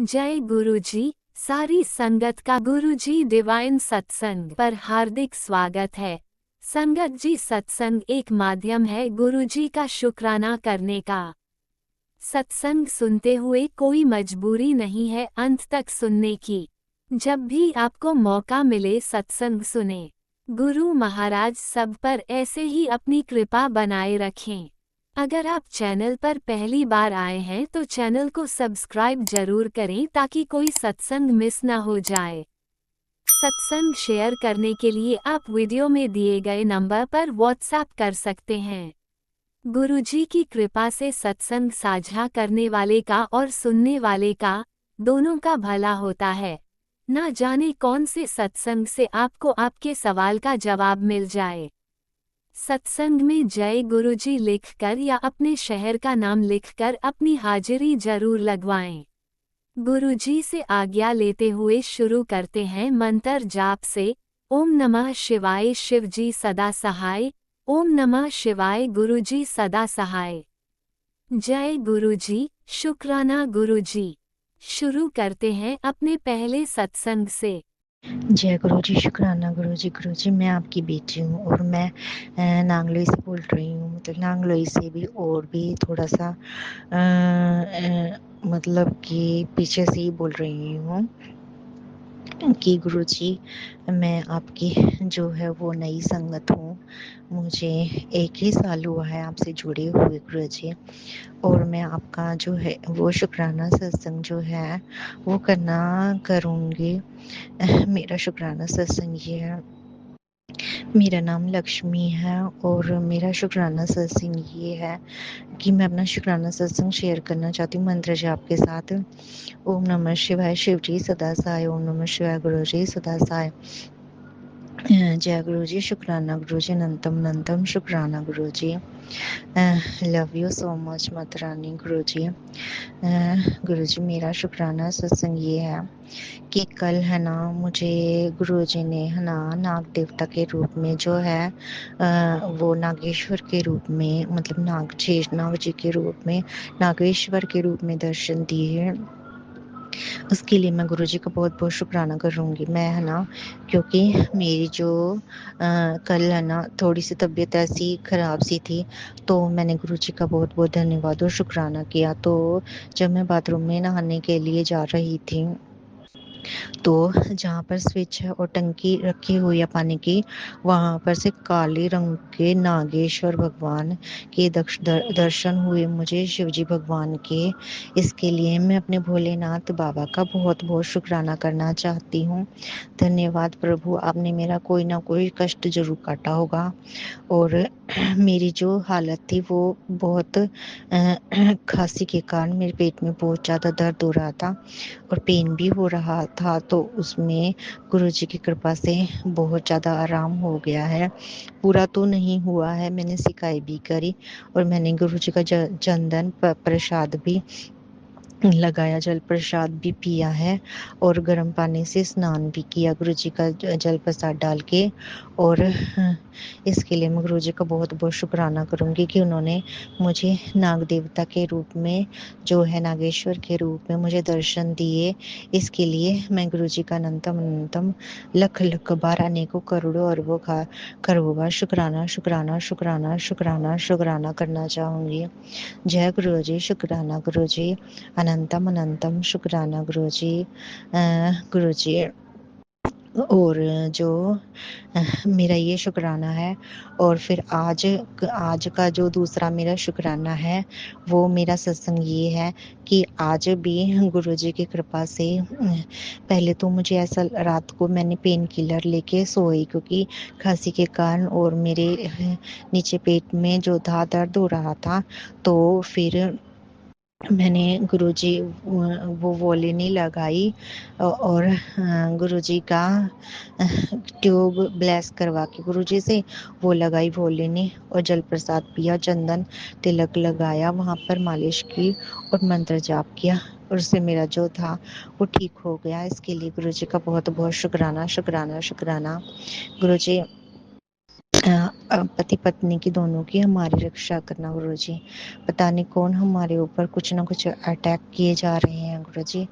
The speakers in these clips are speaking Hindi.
जय गुरुजी। सारी संगत का गुरुजी डिवाइन सत्संग पर हार्दिक स्वागत है। संगत जी, सत्संग एक माध्यम है गुरुजी का शुक्राना करने का। सत्संग सुनते हुए कोई मजबूरी नहीं है अंत तक सुनने की। जब भी आपको मौका मिले सत्संग सुने। गुरु महाराज सब पर ऐसे ही अपनी कृपा बनाए रखें। अगर आप चैनल पर पहली बार आए हैं तो चैनल को सब्सक्राइब जरूर करें ताकि कोई सत्संग मिस ना हो जाए। सत्संग शेयर करने के लिए आप वीडियो में दिए गए नंबर पर व्हाट्सएप कर सकते हैं। गुरुजी की कृपा से सत्संग साझा करने वाले का और सुनने वाले का दोनों का भला होता है। ना जाने कौन से सत्संग से आपको आपके सवाल का जवाब मिल जाए। सत्संग में जय गुरुजी लिखकर या अपने शहर का नाम लिखकर अपनी हाजिरी जरूर लगवाएं। गुरुजी से आज्ञा लेते हुए शुरू करते हैं मंत्र जाप से। ओम नमः शिवाय शिवजी सदा सहाय। ओम नमः शिवाय गुरुजी सदा सहाय। जय गुरुजी, शुक्राना गुरुजी। शुरू करते हैं अपने पहले सत्संग से। जय गुरु जी, शुक्राना गुरु जी। गुरु जी, मैं आपकी बेटी हूँ और मैं नांगलोई से बोल रही हूँ। मतलब नांगलोई से भी और भी थोड़ा सा मतलब कि पीछे से ही बोल रही हूँ कि गुरु जी, मैं आपकी जो है वो नई संगत हूँ। मुझे 1 ही साल हुआ है आपसे जुड़े हुए गुरु जी, और मैं आपका जो है वो शुक्राना सत्संग जो है वो करना करूँगी। मेरा शुक्राना सत्संग ये है। मेरा नाम लक्ष्मी है और मेरा शुक्राना सत्संग ये है कि मैं अपना शुक्राना सत्संग शेयर करना चाहती हूँ मंत्र जाप के साथ। ओम नमः शिवाय शिवजी सदा सहाय। ओम नमः शिवाय गुरु जी सदा सहाय। जय गुरु जी, शुक्राना गुरु जी, अनंतम अनंतम शुक्राना गुरु जी। Love you so much Mata Rani गुरु जी। गुरु जी, मेरा शुक्राना सत्संग ये है कि कल है ना मुझे गुरु जी ने है ना नाग देवता के रूप में जो है वो नागेश्वर के रूप में, मतलब नाग शेष नाग जी के रूप में, नागेश्वर के रूप में दर्शन दिए। उसके लिए मैं गुरु जी का बहुत बहुत शुक्राना करूँगी मैं, है ना, क्योंकि मेरी जो कल है ना थोड़ी सी तबीयत ऐसी ख़राब सी थी, तो मैंने गुरु जी का बहुत बहुत धन्यवाद और शुक्राना किया। तो जब मैं बाथरूम में नहाने के लिए जा रही थी तो जहाँ पर स्विच है और टंकी रखी हुई है पानी की, वहाँ पर से काले रंग के नागेश्वर भगवान के दर्शन हुए मुझे, शिवजी भगवान के। इसके लिए मैं अपने भोलेनाथ बाबा का बहुत बहुत शुक्राना करना चाहती हूँ। धन्यवाद प्रभु, आपने मेरा कोई ना कोई कष्ट जरूर काटा होगा। और मेरी जो हालत थी वो बहुत खांसी के कारण मेरे पेट में बहुत ज़्यादा दर्द हो रहा था और पेन भी हो रहा था, तो उसमें गुरुजी की कृपा से बहुत ज़्यादा आराम हो गया है। पूरा तो नहीं हुआ है, मैंने सिकाई भी करी और मैंने गुरुजी का चंदन प्रसाद भी लगाया, जल प्रसाद भी पिया है और गर्म पानी से स्नान भी किया गुरु जी का जल प्रसाद डाल के। और इसके लिए मैं गुरु जी का बहुत बहुत शुक्राना करूँगी कि उन्होंने मुझे नाग देवता के रूप में, जो है नागेश्वर के रूप में, मुझे दर्शन दिए। इसके लिए मैं गुरु जी का अनंतम अनंतम लख लख बार, अनेकों करोड़ों अरबों करोड़ों बार शुक्राना शुक्राना शुक्राना शुक्राना शुक्राना करना चाहूँगी। जय गुरु जी, शुक्राना गुरु जी, अनंतम अनंतम शुक्राना गुरु जी। गुरु जी, और जो मेरा ये शुक्राना है, और फिर आज का जो दूसरा मेरा शुक्राना है वो मेरा सत्संग ये है कि आज भी गुरु जी की कृपा से पहले तो मुझे ऐसा, रात को मैंने पेन किलर लेके सोई क्योंकि खांसी के कारण, और मेरे नीचे पेट में जो था दर्द हो रहा था। तो फिर मैंने गुरुजी वो वोलिनी लगाई और गुरुजी का ट्यूब ब्लेस करवा के गुरुजी से वो लगाई वोलिनी और जल प्रसाद पिया, चंदन तिलक लगाया, वहाँ पर मालिश की और मंत्र जाप किया और उससे मेरा जो था वो ठीक हो गया। इसके लिए गुरुजी का बहुत बहुत शुक्राना शुक्राना शुक्राना। गुरुजी, पति पत्नी की दोनों की हमारी रक्षा करना गुरुजी। पता नहीं कौन हमारे ऊपर कुछ ना कुछ अटैक किए जा रहे हैं गुरुजी,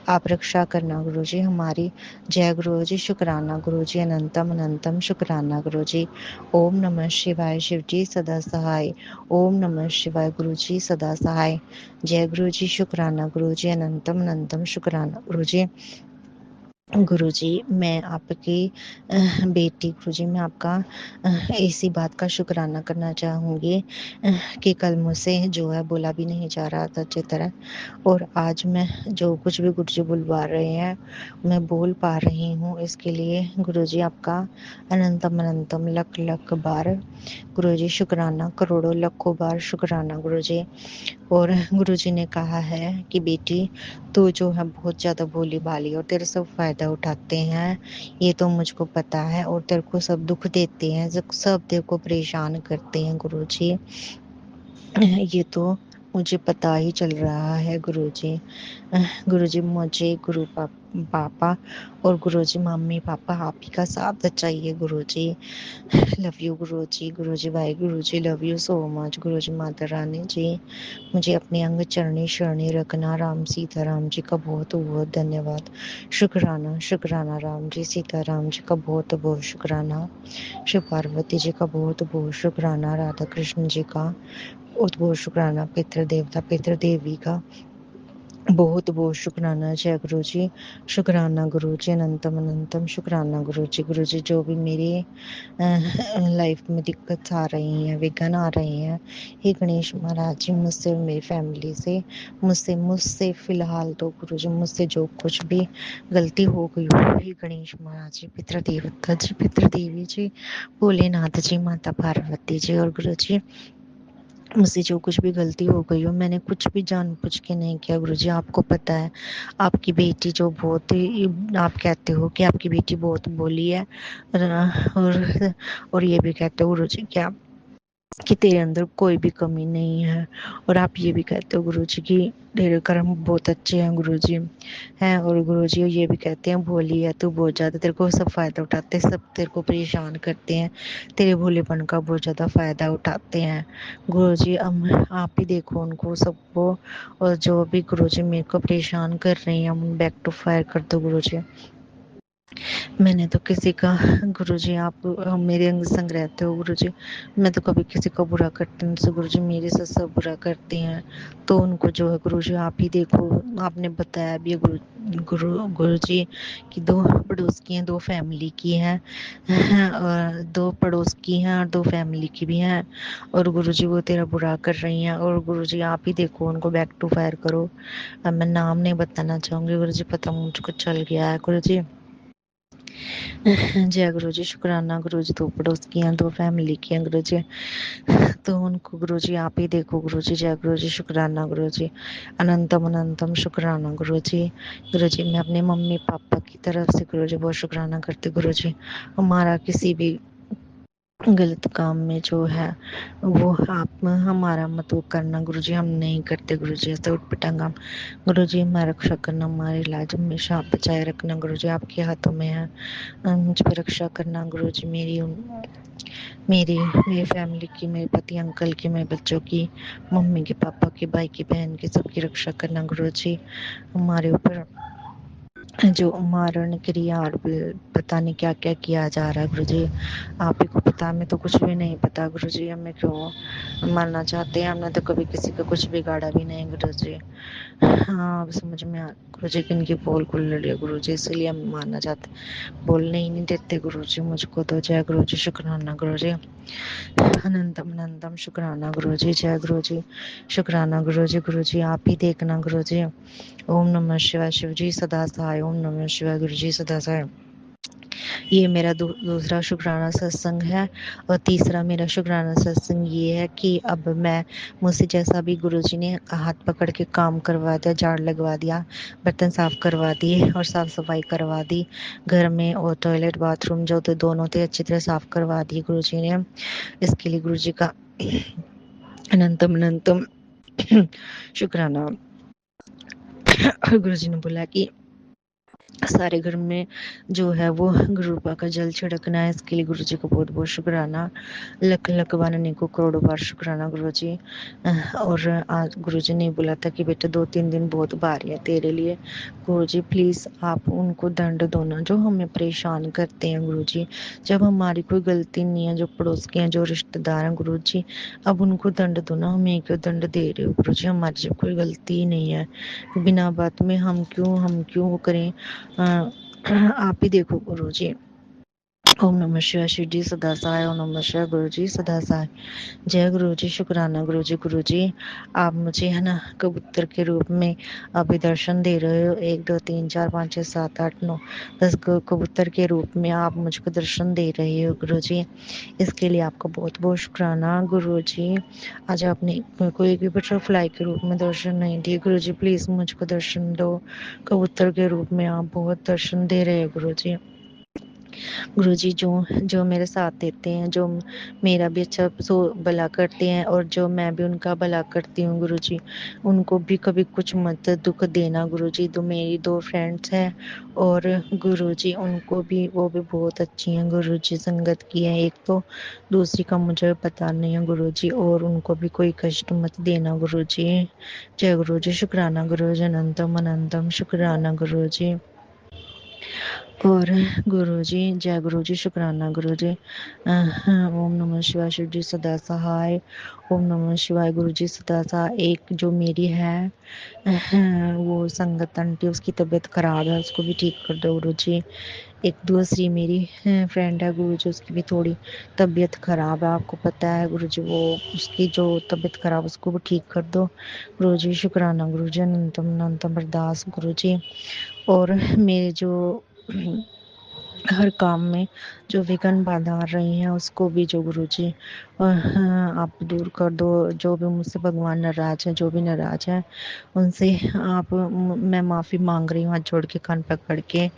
आप रक्षा करना गुरुजी हमारी। जय गुरुजी, शुक्राना गुरुजी, अनंतम अनंतम शुक्राना गुरुजी। ओम नमः शिवाय, शिव जी सदा सहाय। ओम नमः शिवाय, गुरुजी सदा सहाय। जय गुरुजी, शुक्राना गुरुजी, अनंतम अनंतम शुक्राना गुरुजी। गुरुजी मैं आपकी बेटी गुरुजी, मैं आपका इसी बात का शुक्राना करना चाहूँगी कि कल मुझसे जो है बोला भी नहीं जा रहा था अच्छी तरह, और आज मैं जो कुछ भी गुरुजी बुलवा रहे हैं मैं बोल पा रही हूँ। इसके लिए गुरुजी आपका अनंतम अनंतम लख लख बार गुरुजी शुक्राना, करोड़ों लाखों बार शुक्राना गुरुजी। और गुरुजी ने कहा है कि बेटी तू जो है बहुत ज़्यादा भोली भाली और तेरे सब फ़ायदा उठाते हैं, ये तो मुझको पता है, और तेरे को सब दुख देते हैं, सब तेरे को परेशान करते हैं गुरुजी, ये तो मुझे पता ही चल रहा है गुरुजी। गुरुजी मुझे पापा और गुरुजी मम्मी पापा आप ही का साथ चाहिए Guruji. Love you Guruji, Guruji Waheguru ji, love you so much Guruji. Mata Rani जी मुझे अपने अंग चरणी शरणी रखना। राम सीता राम जी का बहुत बहुत धन्यवाद, शुक्राना शुक्राना। राम जी सीता राम जी का बहुत बहुत शुक्राना। शिव पार्वती जी का बहुत बहुत शुक्राना। राधा कृष्ण जी का बहुत बहुत शुक्राना। पितृ देवता पितृ देवी का बहुत बहुत शुक्राना। जय गुरु जी, शुक्राना गुरु जी, अनंतम अनंतम शुक्राना गुरु जी। गुरु जी जो भी मेरे लाइफ में दिक्कत आ रही हैं, विघ्न आ रहे हैं, हे गणेश महाराज जी मुझसे और मेरी फैमिली से, मुझसे फिलहाल तो गुरु जी मुझसे जो कुछ भी गलती हो गई हो, हे गणेश महाराज जी, पितृदेवता जी, पितृदेवी जी, भोलेनाथ जी, माता पार्वती जी, और गुरु जी मुझसे जो कुछ भी गलती हो गई हो, मैंने कुछ भी जानबूझ के नहीं किया गुरुजी। आपको पता है आपकी बेटी जो बहुत ही, आप कहते हो कि आपकी बेटी बहुत भोली है, और ये भी कहते हो गुरुजी क्या कि तेरे अंदर कोई भी कमी नहीं है, और आप ये भी कहते हो गुरुजी कि तेरे कर्म बहुत अच्छे हैं गुरुजी हैं, और गुरुजी ये भी कहते हैं भोली है तू बहुत ज़्यादा, तेरे को सब फ़ायदा उठाते हैं, सब तेरे को परेशान करते हैं, तेरे भोलेपन का बहुत ज़्यादा फ़ायदा उठाते हैं गुरुजी। अब आप ही देखो उनको सबको, और जो भी गुरुजी मेरे को परेशान कर रही हैं उन बैक टू फायर कर दो गुरुजी। मैंने तो किसी का गुरुजी, आप मेरे अंग संग रहते हो गुरुजी, मैं तो कभी किसी का बुरा करती हूँ तो गुरुजी मेरे से सब बुरा करते हैं, तो उनको जो है गुरुजी आप ही देखो। आपने बताया भी गुरुजी कि दो पड़ोस की हैं, दो फैमिली की हैं, और दो पड़ोस की हैं और दो फैमिली की भी हैं, और गुरुजी वो तेरा बुरा कर रही हैं, और गुरुजी आप ही देखो उनको बैक टू फायर करो। अब मैं नाम नहीं बताना चाहूँगी गुरुजी, पता मुझको चल गया है गुरुजी। जय गुरु जी, शुक्राना गुरु जी, दो पड़ोस की हैं, दो फैमिली की हैं गुरु जी, तो उनको गुरु जी आप ही देखो गुरु जी। जय गुरु जी, शुक्राना गुरु जी, अनंतम अनंतम शुक्राना गुरु जी। गुरु जी मैं अपने मम्मी पापा की तरफ से गुरु जी बहुत शुक्राना करती गुरु जी। हमारा किसी भी गलत काम में जो है वो आप हमारा मत वो करना गुरुजी, हम नहीं करते गुरुजी ऐसे उटपटांग काम। गुरुजी हमारा रक्षा करना, हमारी लाज हमेशा आप बचाए रखना गुरुजी, आपके हाथों में है। मुझ पर रक्षा करना गुरुजी, मेरी फैमिली की, मेरे पति अंकल की, मेरे बच्चों की, मम्मी के, पापा की, भाई की, बहन की, सबकी रक्षा करना गुरुजी। हमारे ऊपर जो मारण क्रिया और पता नहीं क्या क्या किया जा रहा है गुरुजी, आप ही को पता, हमें तो कुछ भी नहीं पता गुरुजी, हमें क्यों मारना चाहते हैं, हमने तो कभी किसी का कुछ बिगाड़ा भी नहीं गुरुजी। हाँ अब समझ में आ गुरुजी कि इनकी पोल खुल रही है गुरुजी, इसलिए हम मारना चाहते, बोलने ही नहीं देते गुरुजी मुझको तो। जय गुरुजी, शुक्राना गुरुजी, अनंतम अनंतम शुक्राना गुरुजी। जय गुरुजी, शुक्राना गुरुजी। गुरुजी आप ही देखना गुरुजी। ओम नमः शिवाय, शिव जी सदा सहाय। ओम नमः शिवाय, गुरु जी सदा सहाय। ये मेरा दूसरा शुक्राना सत्संग है, और तीसरा मेरा शुक्राना सत्संग ये है कि अब मैं, मुझसे जैसा भी गुरुजी ने हाथ पकड़ के काम करवा दिया, झाड़ लगवा दिया, बर्तन साफ करवा दिए और साफ सफाई करवा दी घर में, और टॉयलेट बाथरूम जो थे दोनों थे अच्छी तरह साफ करवा दिए गुरुजी ने। इसके लिए गुरुजी का अनंतम अनंतम शुक्राना। और गुरुजी ने बोला कि सारे घर में जो है वो गुरु रूपा का जल छिड़कना है। इसके लिए गुरु जी को बहुत बहुत शुक्राना, लख लख बनने को करोड़ों बार शुक्राना गुरु जी। और आज गुरु जी ने बोला था कि बेटा 2-3 दिन बहुत भारी है तेरे लिए। गुरु जी प्लीज आप उनको दंड दो ना जो हमें परेशान करते हैं गुरु जी। जब हमारी कोई गलती नहीं है, जो पड़ोस के हैं, जो रिश्तेदार हैं गुरु जी, अब उनको दंड दो ना। हमें क्यों दंड दे रहे हो गुरु जी? हमारी जब कोई गलती ही नहीं है, बिना बात में हम क्यों वो करें? आप ही देखो गुरु जी। ओम नमः शिवाय। शिव जी सदा सहाय। ओम नमः शिवाय। गुरु जी सदा सहाय। जय गुरु जी। शुक्राना गुरु जी। गुरु जी आप मुझे है ना कबूतर के रूप में अभी दर्शन दे रहे हो। 1 2 3 4 5 6 7 8 9 10 कबूतर के रूप में आप मुझको दर्शन दे रहे हो गुरु जी। इसके लिए आपका बहुत बहुत शुक्राना गुरु जी। आज आपने कोई भी बटरफ्लाई के रूप में दर्शन नहीं दिए गुरु जी। प्लीज मुझको दर्शन दो। कबूतर के रूप में आप बहुत दर्शन दे रहे हो गुरु जी। गुरु जी जो जो मेरे साथ देते हैं, जो मेरा भी अच्छा सो भला करते हैं और जो मैं भी उनका भला करती हूँ गुरु जी, उनको भी कभी कुछ मत दुख देना गुरु जी। तो मेरी 2 फ्रेंड्स हैं और गुरु जी उनको भी, वो भी बहुत अच्छी हैं गुरु जी। संगत की है एक तो, दूसरी का मुझे पता नहीं है गुरु जी। और उनको भी कोई कष्ट मत देना गुरु जी। जय गुरु जी। शुक्राना गुरु जी। अनंतम अनंतम शुक्राना गुरु जी। और गुरु जी जय गुरु जी। शुक्राना गुरु जी। ओम नमः शिवाय। शिव जी सदा सहाय। ओम नमः शिवाय। गुरु जी सदा सहाय। एक जो मेरी है वो संगत आंटी, उसकी तबीयत खराब है, उसको भी ठीक कर दो गुरु जी। एक दूसरी मेरी फ्रेंड है गुरु जी, उसकी भी थोड़ी तबीयत खराब है, आपको पता है गुरु जी। वो उसकी जो तबीयत खराब, उसको भी ठीक कर दो गुरु जी। शुक्राना गुरु जी। अनंतम अनंतम अरदास गुरु जी। और मेरे जो हर काम में जो विघ्न बाधा आ रही हैं, उसको भी जो गुरु जी आप दूर कर दो। जो भी मुझसे भगवान नाराज है, जो भी नाराज है, उनसे आप मैं माफ़ी मांग रही हूँ हाथ जोड़ के, कान पकड़ के,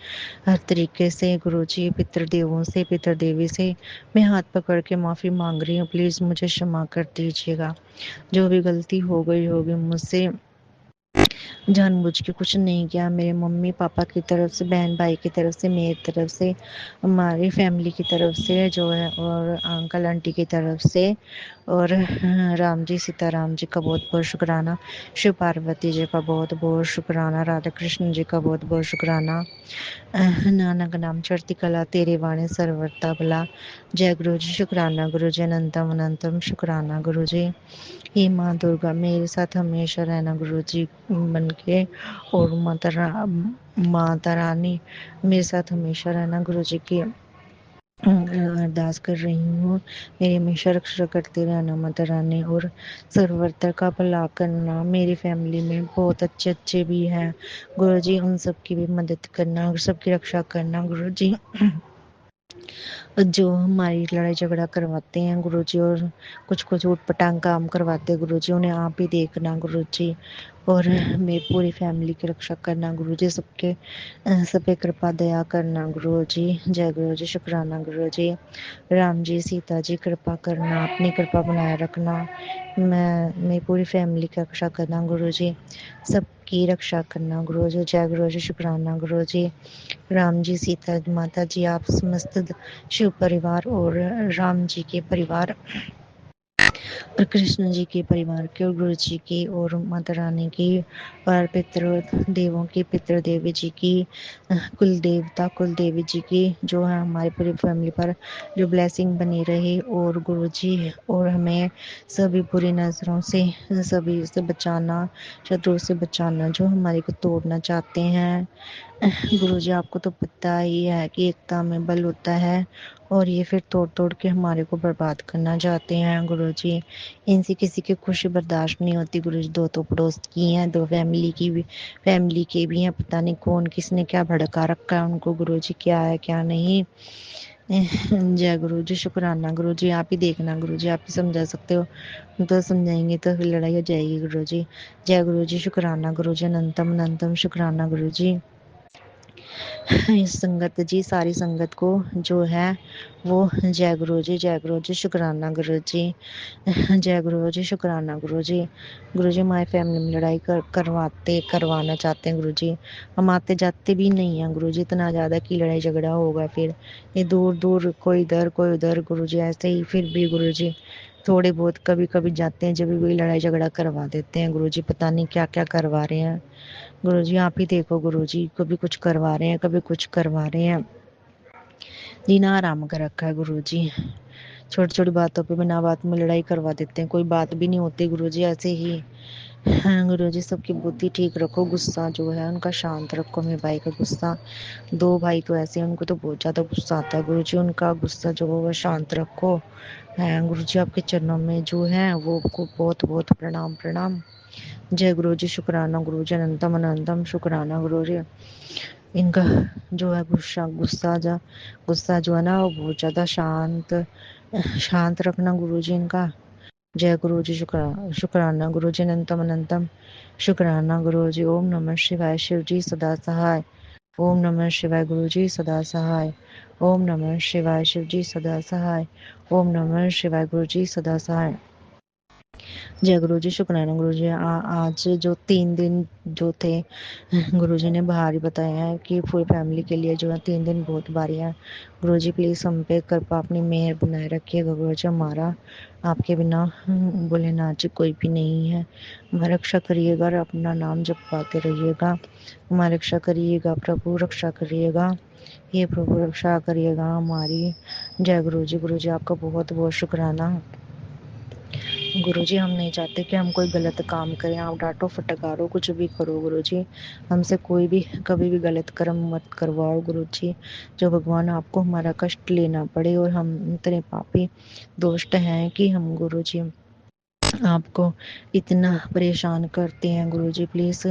हर तरीके से गुरु जी। पितृदेवों से, पितृदेवी से मैं हाथ पकड़ के माफ़ी मांग रही हूँ। प्लीज़ मुझे क्षमा कर दीजिएगा। जो भी गलती हो गई होगी मुझसे, जानबूझ के कुछ नहीं किया। मेरे मम्मी पापा की तरफ से, बहन भाई की तरफ से, मेरी तरफ से, हमारी फैमिली की तरफ से जो है, और अंकल आंटी की तरफ से, और राम जी सीताराम जी का बहुत बहुत शुक्राना, शिव पार्वती जी का बहुत बहुत शुक्राना, राधा कृष्ण जी का बहुत बहुत शुक्राना। नानक नाम चढ़ती कला, तेरे वाणी सर्वरता भला। जय गुरु जी। शुक्राना गुरु जी। अनंतम अनंतम शुक्राना गुरु जी। हे माँ दुर्गा मेरे साथ हमेशा रहना गुरु जी बन के, और माता रानी मेरे साथ हमेशा रहना गुरु जी की अरदास कर रही हूँ। मेरी हमेशा रक्षा करते रहना माता रानी, और सर्वत्र का भला करना। मेरी फैमिली में बहुत अच्छे अच्छे भी हैं गुरु जी, उन सबकी भी मदद करना और सबकी रक्षा करना गुरु जी। जो हमारी लड़ाई झगड़ा करवाते हैं गुरु जी, और कुछ कुछ ऊटपटांग काम करवाते हैं गुरु जी, उन्हें आप ही देखना गुरु जी। और मेरी पूरी फैमिली की रक्षा करना गुरु जी। सब पे कृपा दया करना गुरु जी। जय गुरु जी। शुक्राना गुरु जी। राम जी सीता जी कृपा करना, अपनी कृपा बनाए रखना। मेरी पूरी फैमिली की रक्षा करना गुरु जी। सबकी रक्षा करना गुरु जी। जय गुरु जी। शुक्राना गुरु जी। राम जी सीता माता जी, आप समस्त शिव परिवार और राम जी के परिवार और कृष्ण जी के परिवार के, और गुरु जी की, और माता रानी की, और पितृ देवों की, पितृ देवी जी की, कुल देवता कुल देवी जी की, जो है हमारी पूरी फैमिली पर जो ब्लेसिंग बनी रहे। और गुरु जी, और हमें सभी बुरी नजरों से, सभी से बचाना, शत्रु से बचाना जो हमारे को तोड़ना चाहते हैं। गुरु जी आपको तो पता ही है कि एकता में बल होता है, और ये फिर तोड़ तोड़ के हमारे को बर्बाद करना चाहते हैं गुरु जी। इनसे किसी की खुशी बर्दाश्त नहीं होती गुरु जी। 2 तो पड़ोस की हैं, 2 फैमिली के भी हैं, पता नहीं कौन किसने क्या भड़का रखा है उनको गुरु जी, क्या है क्या नहीं। जय गुरु जी। शुक्राना गुरु जी। आप ही देखना गुरु जी, आप ही समझा सकते हो, तो समझाएंगे तो फिर लड़ाई हो जाएगी गुरु जी। जय गुरु जी। शुक्राना गुरु जी। अनंतम अनंतम शुक्राना गुरु जी। इस संगत जी, सारी संगत को जो है वो जय गुरु जी, शुक्राना गुरु जी। जय गुरु जी, शुक्राना गुरु जी। गुरु जी हमारी फैमिली में लड़ाई करवाना चाहते हैं गुरु जी। हम आते जाते भी नहीं हैं गुरु जी, इतना ज़्यादा कि लड़ाई झगड़ा होगा फिर। ये दूर-दूर कोई इधर कोई उधर गुरु जी, ऐसे ही फिर भी गुरु जी थोड़े बहुत कभी-कभी जाते हैं, जब भी कोई लड़ाई झगड़ा करवा देते हैं गुरु जी, पता नहीं क्या-क्या करवा रहे हैं। गुरु जी आप ही देखो गुरु जी, कभी कुछ करवा रहे हैं, कभी कुछ करवा रहे हैं। जीना आराम कर रखा है गुरु जी। छोटी-छोटी बातों पे बिना बात में लड़ाई करवा देते हैं, कोई बात भी नहीं होती गुरु जी, ऐसे ही। हाँ, गुरु जी सबकी बुद्धि ठीक रखो, गुस्सा जो है उनका शांत रखो। मेरे भाई का गुस्सा, 2 भाई तो ऐसे हैं, उनको तो बहुत ज़्यादा गुस्सा आता है गुरु जी, उनका गुस्सा जो है वो शांत रखो। गुरु जी आपके चरणों में जो है वो को बहुत-बहुत प्रणाम प्रणाम। जय गुरु जी, शुक्राना गुरु जी, अनंतम अनंतम शुक्राना गुरु जी। इनका जो है गुस्सा जो है ना वो बहुत ज़्यादा शांत रखना गुरु जी इनका। जय गुरु जी, शुक्राना गुरु जी, अनंतम अनंतम शुक्राना गुरु जी। ओम नमः शिवाय, शिव जी सदा सहाय। ओम नमः शिवाय गुरु जी सदा सहाय। ओम नमः शिवाय, शिव जी सदा सहाय। ओम नमः शिवाय गुरु जी सदा सहाय। जय गुरु जी, शुक्राना गुरु जी। आज जो 3 दिन जो थे गुरु जी ने भारी बताया है कि पूरी फैमिली के लिए जो है 3 दिन बहुत भारी है। गुरु जी प्लीज़ हम पे कृपा अपनी मेहर बनाए रखिएगा गुरु जी। हमारा आपके बिना भोलेनाथ जी कोई भी नहीं है। हमारी रक्षा करिएगा और अपना नाम जपवाते रहिएगा। हमारी रक्षा करिएगा प्रभु, रक्षा करिएगा। हे प्रभु रक्षा करिएगा हमारी। जय गुरु जी। गुरु जी आपका बहुत बहुत शुक्राना। गुरुजी हम नहीं चाहते कि हम कोई गलत काम करें, आप डांटो फटकारो कुछ भी करो गुरुजी, हमसे कोई भी कभी भी गलत कर्म मत करवाओ गुरुजी, जो भगवान आपको हमारा कष्ट लेना पड़े। और हम इतने पापी दोस्त हैं कि हम गुरुजी आपको इतना परेशान करते हैं गुरुजी, प्लीज़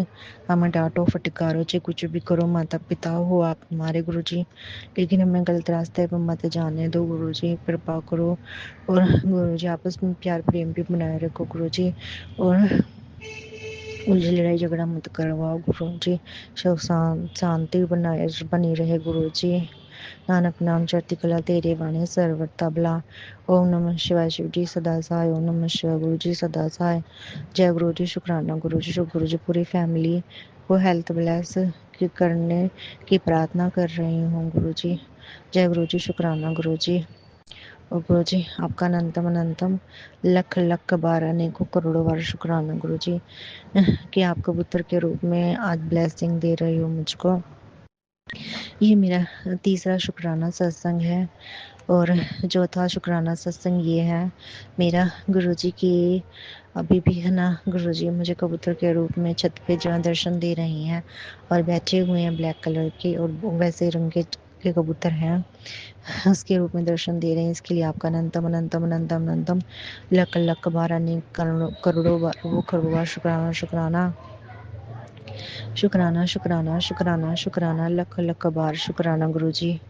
हमें डांटो फटकारो चाहे कुछ भी करो, माता पिता हो आप हमारे गुरुजी, लेकिन हमें गलत रास्ते पर मत जाने दो गुरुजी, कृपा करो। और गुरुजी आपस में प्यार प्रेम भी बनाए रखो गुरुजी, और उलझी लड़ाई झगड़ा मत करवाओ गुरुजी, सब शांति बनाए बनी रहे गुरुजी। नानक नाम चढ़ती कला तेरे वाणी सर्वर तबला। ओम नमः शिवाय, शिव जी सदा सहाय। ओम नमः शिवाय, गुरु जी सदा सहाय। जय गुरु जी, शुक्राना गुरु जी, शुभ गुरु जी। पूरी फैमिली को हेल्थ ब्लेस करने की प्रार्थना कर रही हूँ गुरु जी। जय गुरु जी, शुक्राना गुरु जी। और गुरु जी आपका अनंतम अनंतम लख लख बार अनेकों करोड़ों बार शुक्राना गुरु जी कि आप कबूतर के रूप में आज ब्लेसिंग दे रही हो मुझको। ये मेरा तीसरा शुक्राना सत्संग है। और चौथा शुक्राना सत्संग ये है मेरा गुरुजी की, अभी भी है ना गुरुजी मुझे कबूतर के रूप में छत पे जो है दर्शन दे रही हैं और बैठे हुए हैं ब्लैक कलर के और वैसे रंग के कबूतर हैं, उसके रूप में दर्शन दे रहे हैं। इसके लिए आपका अनंतम अनंतम अनंतम अनंतम लख लख बार अनेक करोड़ों बार वो करोड़ों बार शुक्राना शुक्राना शुक्राना शुक्राना शुक्राना शुक्राना लख लख बार शुक्राना गुरुजी।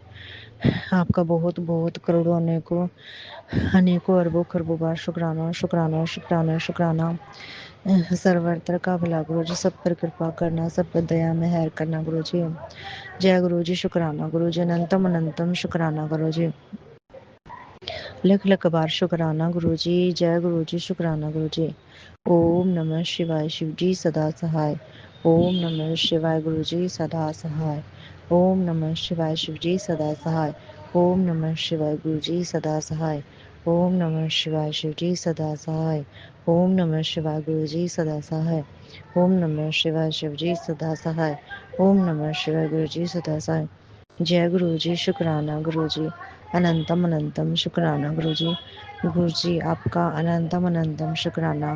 आपका बहुत बहुत करोड़ों अनेकों अरबों खरबों बार शुक्राना शुक्राना शुक्राना शुक्राना। सर्वत्र का भला गुरु जी, सब पर कृपा करना, सब पर दया में हैर करना गुरु जी। जय गुरु जी, शुक्राना गुरु जी, अनंतम अनंतम शुक्राना गुरु जी, लख लख बार शुक्राना गुरु जी। जय गुरु जी, शुक्राना गुरु जी। ओम नमः शिवाय, शिव जी सदा सहाय। ओम नमः शिवाय, गुरु जी सदा सहाय। ओम नमः शिवाय, शिव जी सदा सहाय। ओम नमः शिवाय, गुरु जी सदा सहाय। ओम नमः शिवाय, शिव जी सदा सहाय। ओम नमः शिवाय, गुरु जी सदा सहाय। ओम नमः शिवाय, शिव जी सदा सहाय। ओम नमः शिवाय, गुरु जी सदा सहाय। जय गुरु जी, शुक्राना गुरु जी, अनंतम अनंतम शुक्राना गुरु जी। गुरु जी आपका अनंतम अनंतम शुक्राना।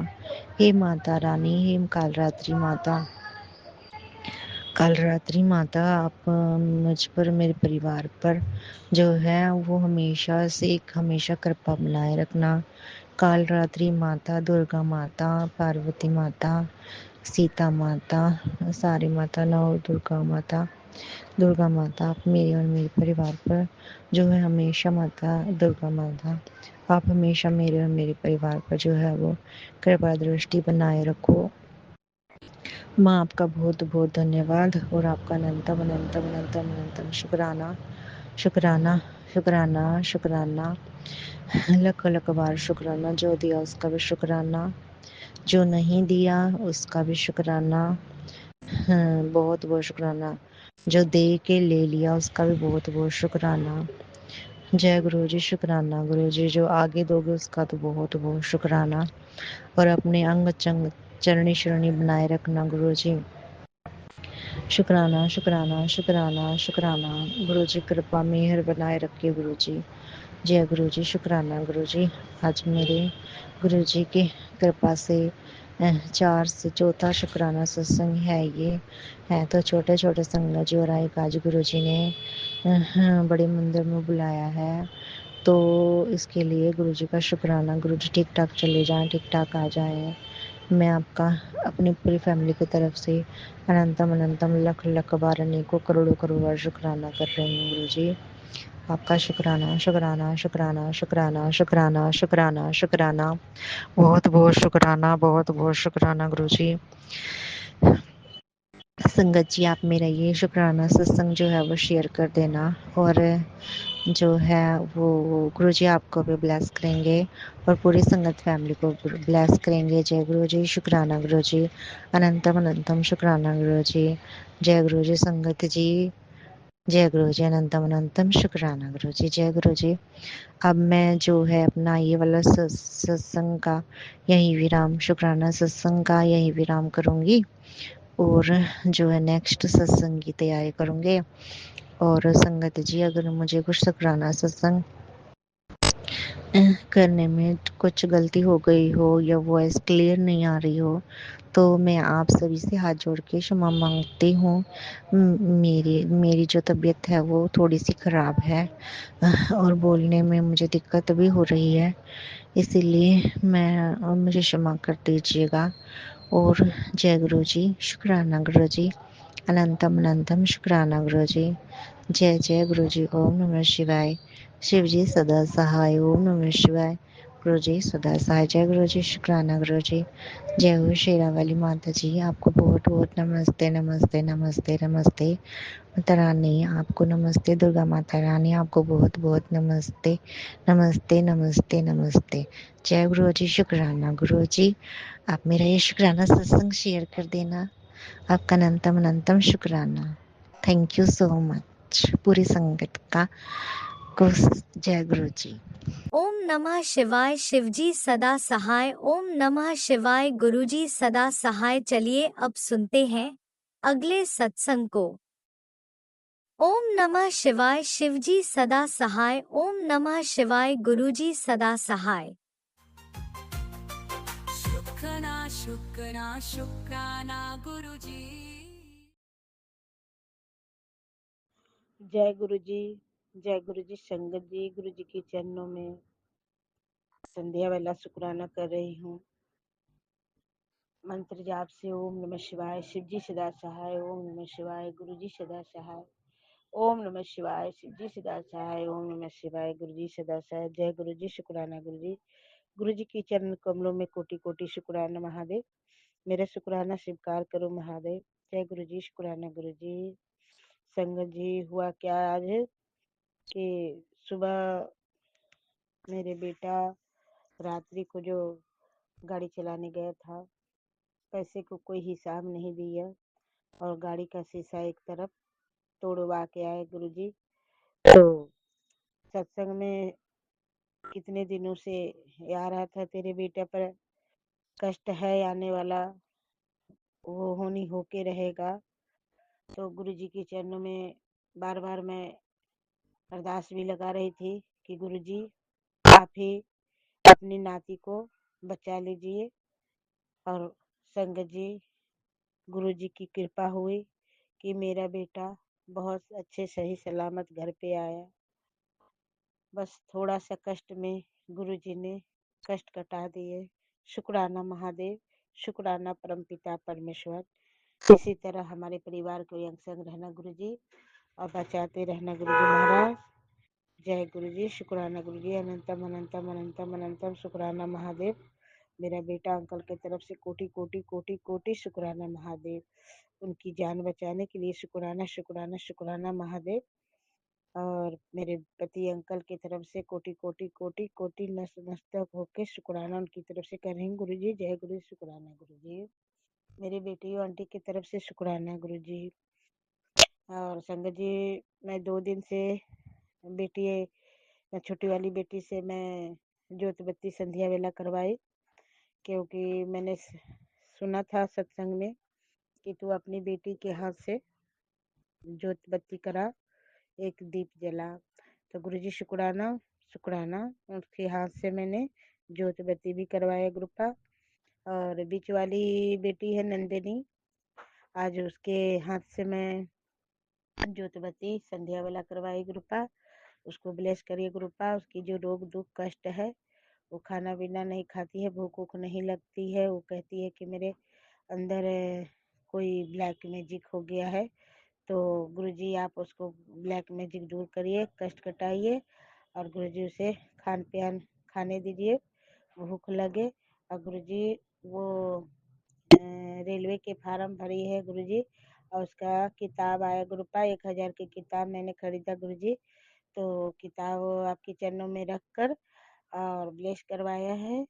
हे माता रानी, हे काल रात्रि माता, आप मुझ पर मेरे परिवार पर जो है वो हमेशा कृपा बनाए रखना। काल रात्रि माता, दुर्गा माता, पार्वती माता, सीता माता, सारी माता, नौ दुर्गा माता आप मेरे और मेरे परिवार पर जो है हमेशा, माता दुर्गा माता आप हमेशा मेरे और मेरे परिवार पर जो है वो कृपा दृष्टि बनाए रखो। माँ आपका बहुत बहुत धन्यवाद और आपका अनंतम अनंतम अनंतम अनंतम शुक्राना शुक्राना शुक्राना शुक्राना। लख लख बार शुक्राना। जो दिया उसका भी शुक्राना, जो नहीं दिया उसका भी शुक्राना। बहुत बहुत शुक्राना। जो दे के ले लिया उसका भी बहुत बहुत शुक्राना। जय गुरु जी। शुक्राना गुरु जी। जो आगे दोगे उसका तो बहुत बहुत शुक्राना। और अपने अंग चंग चरणी शरणी बनाए रखना गुरु जी। शुक्राना शुक्राना शुक्राना शुक्राना। गुरु जी कृपा मेहर बनाए रखे गुरु जी। जय गुरु जी। शुक्राना गुरु जी। आज मेरे गुरु जी की कृपा से 4 से चौथा शुक्राना सत्संग है। ये है तो छोटे छोटे संगत जी, और एक आज गुरु जी ने बड़े मंदिर में बुलाया है, तो इसके लिए गुरु जी का शुक्राना। गुरु जी ठीक ठाक चले जाएं, ठीक ठाक आ जाएं। मैं आपका अपनी पूरी फैमिली की तरफ से अनंतम अनंतम लख लख बार अनेकों करोड़ों करोड़ बार शुक्राना कर रही हूँ गुरु जी। आपका शुक्राना शुक्राना शुक्राना शुक्राना शुक्राना शुक्राना शुक्राना। बहुत बहुत शुक्राना, बहुत बहुत शुक्राना गुरु जी। संगत जी, आप मेरा ये शुक्राना सत्संग जो है वो शेयर कर देना, और जो है वो गुरु जी आपको भी ब्लेस करेंगे और पूरी संगत फैमिली को ब्लेस करेंगे। जय गुरु जी। शुक्राना गुरु जी। अनंतम अनंतम शुक्राना गुरु जी। जय गुरु जी। संगत जी जय गुरु जी। अनंतम अनंतम शुक्राना गुरु जी। जय गुरु जी। अब मैं जो है अपना ये वाला सत्संग का यही विराम, शुक्राना सत्संग का यही विराम करूंगी, और जो है नेक्स्ट सत्संग की तैयारी करूंगे। और संगत जी, अगर मुझे कुछ शुक्राना सत्संग करने में कुछ गलती हो गई हो या वॉइस क्लियर नहीं आ रही हो, तो मैं आप सभी से हाथ जोड़ के क्षमा मांगती हूँ। मेरी मेरी जो तबीयत है वो थोड़ी सी ख़राब है, और बोलने में मुझे दिक्कत भी हो रही है, इसीलिए मुझे क्षमा कर दीजिएगा। और जय गुरु जी। शुक्राना गुरु जी। अनंतम अनंतम शुक्राना गुरु जी। जय जय गुरु जी। ओम नमः शिवाय। शिव जी सदा सहाय। ओम नमः शिवाय। गुरु जी सदा सहाय। जय गुरु जी। शुक्राना गुरु जी। जय हो शेरा वाली माता जी। आपको बहुत बहुत नमस्ते नमस्ते नमस्ते नमस्ते। माता रानी आपको नमस्ते। दुर्गा माता रानी आपको बहुत बहुत नमस्ते नमस्ते नमस्ते नमस्ते। जय गुरु जी। शुक्राना गुरु जी। आप मेरा ये शुक्राना सत्संग शेयर कर देना। आपका अनंतम अनंतम शुक्राना। थैंक यू सो मच पूरी संगत का को। जय गुरु जी। ओम नमः शिवाय। शिवजी सदा सहाय। ओम नमः शिवाय। गुरुजी सदा सहाय। चलिए अब सुनते हैं अगले सत्संग को। ओम नमः शिवाय। शिवजी सदा सहाय। ओम नमः शिवाय। गुरुजी सदा सहाय। शुक्राना शुक्राना शुक्राना गुरुजी। जय गुरु जी। जय गुरु जी। संगत जी, गुरु जी के चरणों में संध्या वाला शुक्राना कर रही हूँ। मंत्र जाप से ओम नमः शिवाय। शिव जी सदा सहाय। ओम नमः शिवाय। गुरु जी सदा सहाय। ओम नमः शिवाय। शिव जी सदा सहाय। ओम नमः शिवाय। गुरु जी सदा सहाय। जय गुरु जी। शुक्राना गुरु जी। गुरु जी के चरण कमलों में कोटि कोटि शुक्राना महादेव। मेरा शुक्राना स्वीकार करो महादेव। जय गुरु जी। शुक्राना गुरु जी। संगत जी, हुआ क्या आज कि सुबह मेरे बेटा रात्रि को जो गाड़ी चलाने गया था, पैसे को कोई हिसाब नहीं दिया और गाड़ी का शीशा एक तरफ तोड़वा के आए गुरुजी। तो सत्संग में कितने दिनों से आ रहा था, तेरे बेटा पर कष्ट है आने वाला, वो होनी होके रहेगा। तो गुरुजी के चरणों में बार बार मैं अरदास भी लगा रही थी कि गुरुजी आप ही अपनी नाती को बचा लीजिए। और संगत जी, गुरु जी की कृपा हुई कि मेरा बेटा बहुत अच्छे सही सलामत घर पे आया। बस थोड़ा सा कष्ट में गुरु जी ने कष्ट कटा दिए। शुक्राना महादेव। शुक्राना परमपिता परमेश्वर। इसी तरह हमारे परिवार को यंग संग रहना गुरु जी, और बचाते रहना गुरु जी महाराज। जय गुरु जी। शुक्राना गुरु जी। अनंतम अनंतम अनंतम अनंतम शुक्राना महादेव। मेरा बेटा अंकल की तरफ से कोटि कोटि कोटि कोटि शुक्राना महादेव। उनकी जान बचाने के लिए शुक्राना शुक्राना शुक्राना महादेव। और मेरे पति अंकल की तरफ से कोटि कोटि कोटि कोटि नतमस्तक होके शुक्राना उनकी तरफ से कर रही हूँ गुरु जी। जय गुरु शुक्राना गुरु जी। मेरी बेटी और आंटी की तरफ से शुक्राना गुरु जी। और संगत जी, मैं 2 दिन से छोटी वाली बेटी से मैं ज्योत बत्ती संध्या वेला करवाई, क्योंकि मैंने सुना था सत्संग में कि तू अपनी बेटी के हाथ से ज्योत बत्ती करा, एक दीप जला। तो गुरुजी शुक्राना शुक्राना, उसके हाथ से मैंने ज्योत बत्ती भी करवाया गुरुपा। और बीच वाली बेटी है नंदिनी, आज उसके हाथ से मैं ज्योत बत्ती संध्या वाला करवाई गुरुपा। उसको ब्लेस करिए गुरुपा। उसकी जो रोग दुख कष्ट है, वो खाना पीना नहीं खाती है, भूख वूख नहीं लगती है। वो कहती है कि मेरे अंदर कोई ब्लैक मैजिक हो गया है। तो गुरुजी आप उसको ब्लैक मैजिक दूर करिए, कष्ट कटाइए, और गुरुजी उसे खान पान खाने दीजिए, भूख लगे। और गुरुजी वो रेलवे के फार्म भरी है गुरुजी, और उसका किताब आया गुरुपा। 1000 की किताब मैंने खरीदा गुरुजी। तो किताब आपके चरणों में रख कर और ब्लेस करवाया है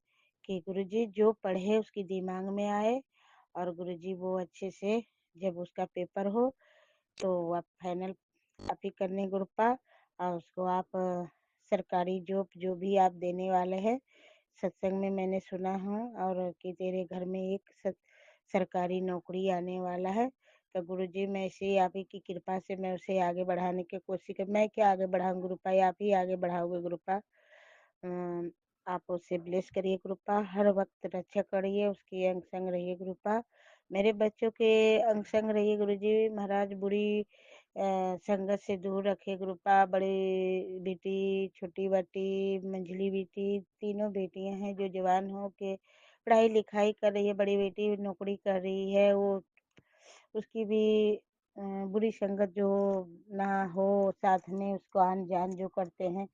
कि गुरुजी जो पढ़े उसकी दिमाग में आए, और गुरुजी वो अच्छे से जब उसका पेपर हो तो आप फाइनल आप ही करने गुरुपा। और उसको आप सरकारी जॉब जो भी आप देने वाले हैं, सत्संग में मैंने सुना हूँ, और कि तेरे घर में एक सरकारी नौकरी आने वाला है। तो गुरुजी मैं इसे आप ही की कृपा से मैं उसे आगे बढ़ाने की कोशिश कर, मैं क्या आगे बढ़ाऊँ गुरुपा, आप ही आगे बढ़ाओगे गुरुपा। आप उसे ब्लेस करिए गुरुपा, हर वक्त रक्षा करिए, उसकी अंग संग रहिए गुरुपा। मेरे बच्चों के अंग संग रहिए गुरुजी महाराज। बुरी संगत से दूर रखे गुरुपा। बड़ी बेटी, छोटी बेटी, मंझली बेटी, तीनों बेटियां हैं जो जवान हो के पढ़ाई लिखाई कर रही है। बड़ी बेटी नौकरी कर रही है, वो उसकी भी बुरी संगत जो ना हो साथ में, उसको आन जान जो करते हैं,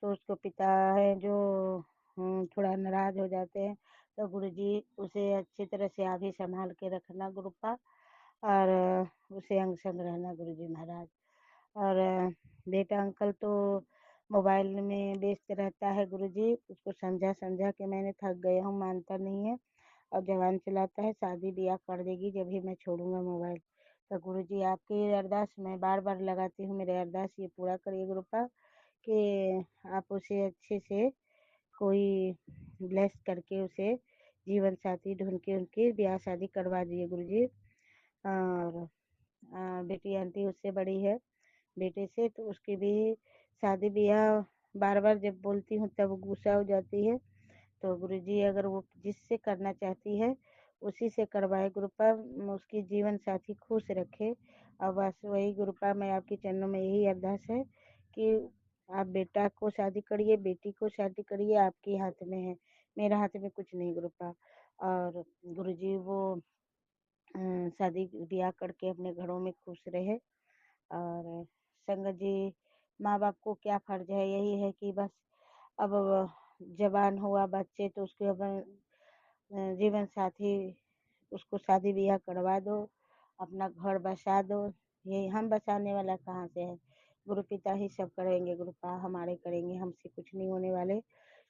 तो उसको पिता है जो थोड़ा नाराज हो जाते हैं। तो गुरुजी उसे अच्छी तरह से आप ही संभाल के रखना गुरुपा, और उसे अंग संग रहना गुरुजी महाराज। और बेटा अंकल तो मोबाइल में व्यस्त रहता है गुरुजी, उसको समझा समझा के मैंने थक गया हूँ, मानता नहीं है, और जवान चलाता है। शादी ब्याह कर देगी जब भी मैं छोड़ूंगा मोबाइल। तो गुरुजी आपकी अरदास मैं बार बार लगाती हूँ, मेरे अरदास ये पूरा करिए गुरुपा कि आप उसे अच्छे से कोई ब्लेस करके उसे जीवन साथी ढूंढ के उनकी ब्याह शादी करवा दिए गुरुजी। और बेटी आंटी उससे बड़ी है बेटे से, तो उसकी भी शादी ब्याह बार बार जब बोलती हूँ तब गुस्सा हो जाती है। तो गुरुजी अगर वो जिससे करना चाहती है उसी से करवाए गुरुपा, उसकी जीवन साथी खुश रखे। और बस वही गुरुपा मैं आपके चरणों में यही अरदास है कि आप बेटा को शादी करिए, बेटी को शादी करिए, आपके हाथ में है, मेरा हाथ में कुछ नहीं गुरुपा। और गुरुजी वो शादी ब्याह करके अपने घरों में खुश रहे। और संगत जी, माँ बाप को क्या फर्ज है, यही है कि बस अब जवान हुआ बच्चे तो उसके अब जीवन साथी उसको शादी ब्याह करवा दो, अपना घर बसा दो। ये हम बसाने वाला कहाँ से है, गुरु पिता ही सब करेंगे गुरुपा, हमारे करेंगे, हमसे कुछ नहीं होने वाले।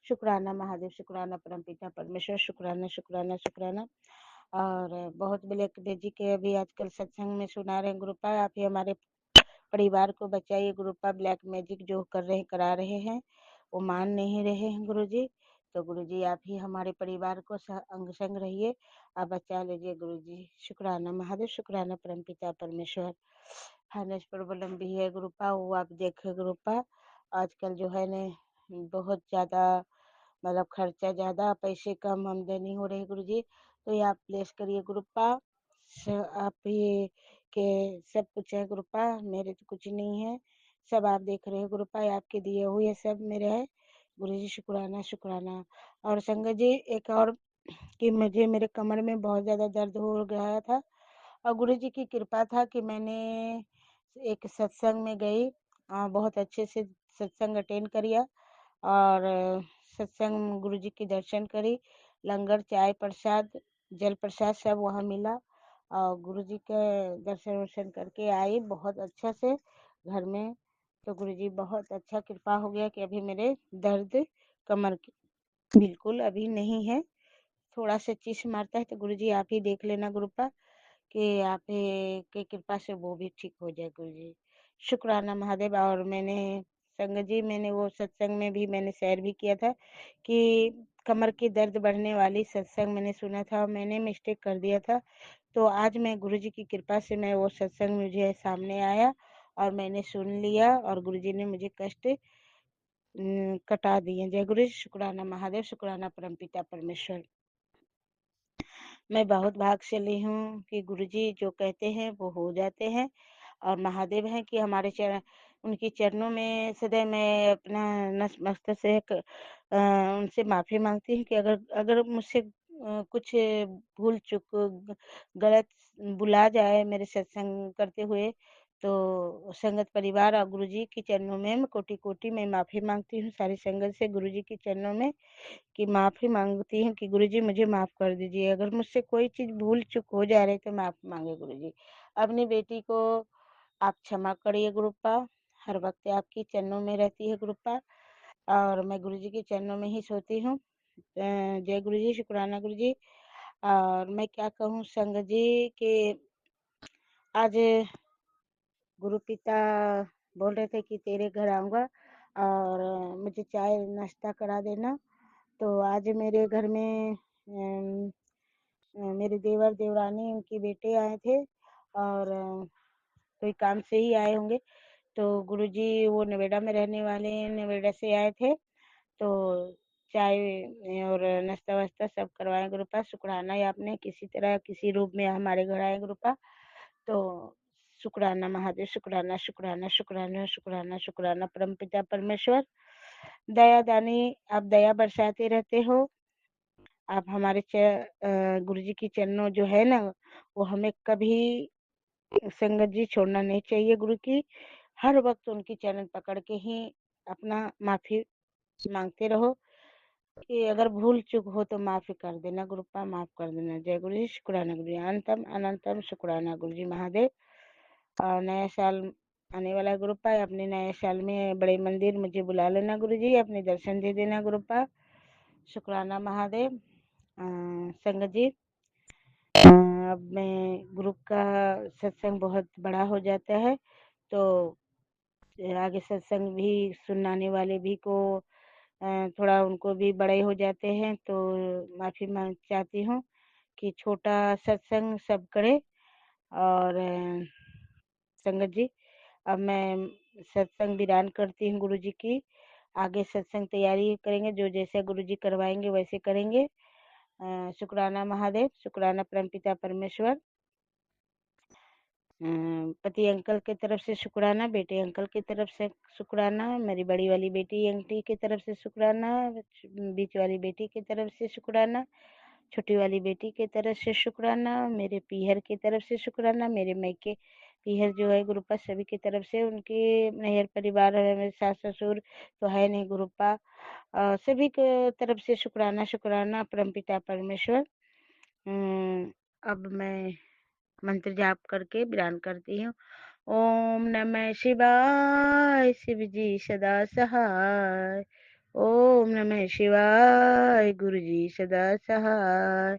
शुक्राना महादेव, शुक्राना परम पिता परमेश्वर, शुक्राना शुक्राना शुक्राना। और बहुत ब्लैक मैजिक के अभी आजकल सत्संग में सुना रहे हैं गुरुपा, आप ही हमारे परिवार को बचाइए गुरुपा। ब्लैक मैजिक जो कर रहे करा रहे हैं वो मान नहीं रहे हैं गुरुजी। तो गुरुजी आप ही हमारे परिवार को अंग संग रहिए, आप बचा लीजिए गुरुजी। शुक्राना महादेव, शुक्राना परम पिता परमेश्वर। फाइनेंस प्रॉब्लम भी है गुरुपा, वो आप देखे गुरुपा। आजकल जो है ने बहुत ज़्यादा मतलब खर्चा ज़्यादा, पैसे कम, आमदनी हो रही गुरुजी। तो ये आप प्लेस करिए गुरुपा। आप ये के सब कुछ है गुरुपा, मेरे तो कुछ नहीं है, सब आप देख रहे हो गुरुपा, आपके दिए हुए सब मेरे है गुरुजी। शुक्राना शुक्राना। और संगत जी एक और कि मुझे मेरे कमर में बहुत ज़्यादा दर्द हो गया था, और गुरुजी की कृपा था कि मैंने एक सत्संग में गई, बहुत अच्छे से सत्संग अटेंड किया, और सत्संग गुरुजी की दर्शन करी। लंगर, चाय, प्रसाद, जल प्रसाद सब वहाँ मिला और गुरुजी के दर्शन वर्शन करके आई बहुत अच्छा से घर में। तो गुरुजी बहुत अच्छा कृपा हो गया कि अभी मेरे दर्द कमर की बिल्कुल अभी नहीं है। थोड़ा सा चीस मारता है तो गुरुजी आप ही देख लेना गुरुपा कि आप ही की कृपा से वो भी ठीक हो जाए गुरुजी। शुक्राना महादेव। और मैंने संगत जी मैंने वो सत्संग में भी मैंने शेयर भी किया था कि कमर की दर्द बढ़ने वाली सत्संग मैंने सुना था और मैंने मिस्टेक कर दिया था। तो आज मैं गुरुजी की कृपा से मैं वो सत्संग मुझे सामने आया और मैंने सुन लिया और गुरुजी ने मुझे कष्ट कटा दिए। जय गुरु जी। शुक्राना महादेव। शुक्राना परमपिता परमेश्वर। मैं बहुत भाग्यशाली हूँ कि गुरुजी जो कहते हैं वो हो जाते हैं और महादेव हैं कि हमारे चरण उनके चरणों में सदैव मैं अपना नतमस्तक से उनसे माफ़ी मांगती हूँ कि अगर अगर मुझसे कुछ भूल चूक गलत बुला जाए मेरे सत्संग करते हुए तो संगत परिवार और गुरुजी के चरणों में मैं कोटि कोटि में माफ़ी मांगती हूँ सारी संगत से गुरुजी के चरणों में कि माफ़ी मांगती हूँ कि गुरुजी मुझे माफ़ कर दीजिए। अगर मुझसे कोई चीज़ भूल चूक हो जा रही तो माफ़ मांगे गुरुजी। अपनी बेटी को आप क्षमा करिए गुरुपा। हर वक्त आपकी चरणों में रहती है गुरुपा और मैं गुरुजी के चरणों में ही सोती हूँ। जय गुरुजी। शुक्राना गुरुजी। और मैं क्या कहूँ संगत जी कि आज गुरु पिता बोल रहे थे कि तेरे घर आऊँगा और मुझे चाय नाश्ता करा देना। तो आज मेरे घर में मेरे देवर देवरानी उनके बेटे आए थे और कोई काम से ही आए होंगे। तो गुरुजी वो नोएडा में रहने वाले हैं, नोएडा से आए थे तो चाय और नाश्ता वास्ता सब करवाए गुरुपा। शुक्राना है आपने किसी तरह किसी रूप में हमारे घर आए गुरुपा। तो शुक्राना महादेव। शुक्राना शुक्राना शुक्राना शुक्राना शुक्राना परमपिता परमेश्वर। दया दानी आप दया बरसाते रहते हो। आप हमारे गुरुजी की चरणों जो है ना वो हमें कभी संगत जी छोड़ना नहीं चाहिए। गुरु की हर वक्त उनकी चरण पकड़ के ही अपना माफी मांगते रहो कि अगर भूल चूक हो तो माफी कर देना गुरुपा माफ कर देना। जय गुरु जी। शुक्राना गुरु जी। अनंतम अनंतम शुक्राना गुरु जी महादेव। और नया साल आने वाला है गुरुपा। अपने नए साल में बड़े मंदिर मुझे बुला लेना गुरु जी। अपने दर्शन दे देना गुरुपा। शुक्राना महादेव। संगत जी अब मैं गुरु का सत्संग बहुत बड़ा हो जाता है तो आगे सत्संग भी सुनाने वाले भी को थोड़ा उनको भी बड़े हो जाते हैं तो माफ़ी मांग चाहती हूँ कि छोटा सत्संग सब करे। और संगत जी अब मैं सत्संग विराम करती हूँ गुरु जी की। आगे सत्संग तैयारी करेंगे जो जैसे गुरु जी करवाएंगे वैसे करेंगे। शुक्राना महादेव। शुक्राना परमपिता परमेश्वर। पति अंकल की तरफ से शुक्राना, बेटे अंकल की तरफ से शुक्राना, मेरी बड़ी वाली बेटी आंटी की तरफ से शुक्राना, बीच वाली बेटी की तरफ से शुक्राना, छोटी वाली बेटी की तरफ से शुक्राना, मेरे पीहर की तरफ से शुक्राना, मेरे मायके पीहर जो है गुरुपा सभी की तरफ से उनके नैहर परिवार है मेरे सास ससुर तो है नहीं गुरुपा सभी की तरफ से शुक्राना शुक्राना परमपिता परमेश्वर। अब मैं मंत्र जाप करके विराम करती हूँ। ओम नमः शिवाय शिव जी सदा सहाय। ओम नमः शिवाय गुरु जी सदा सहाय।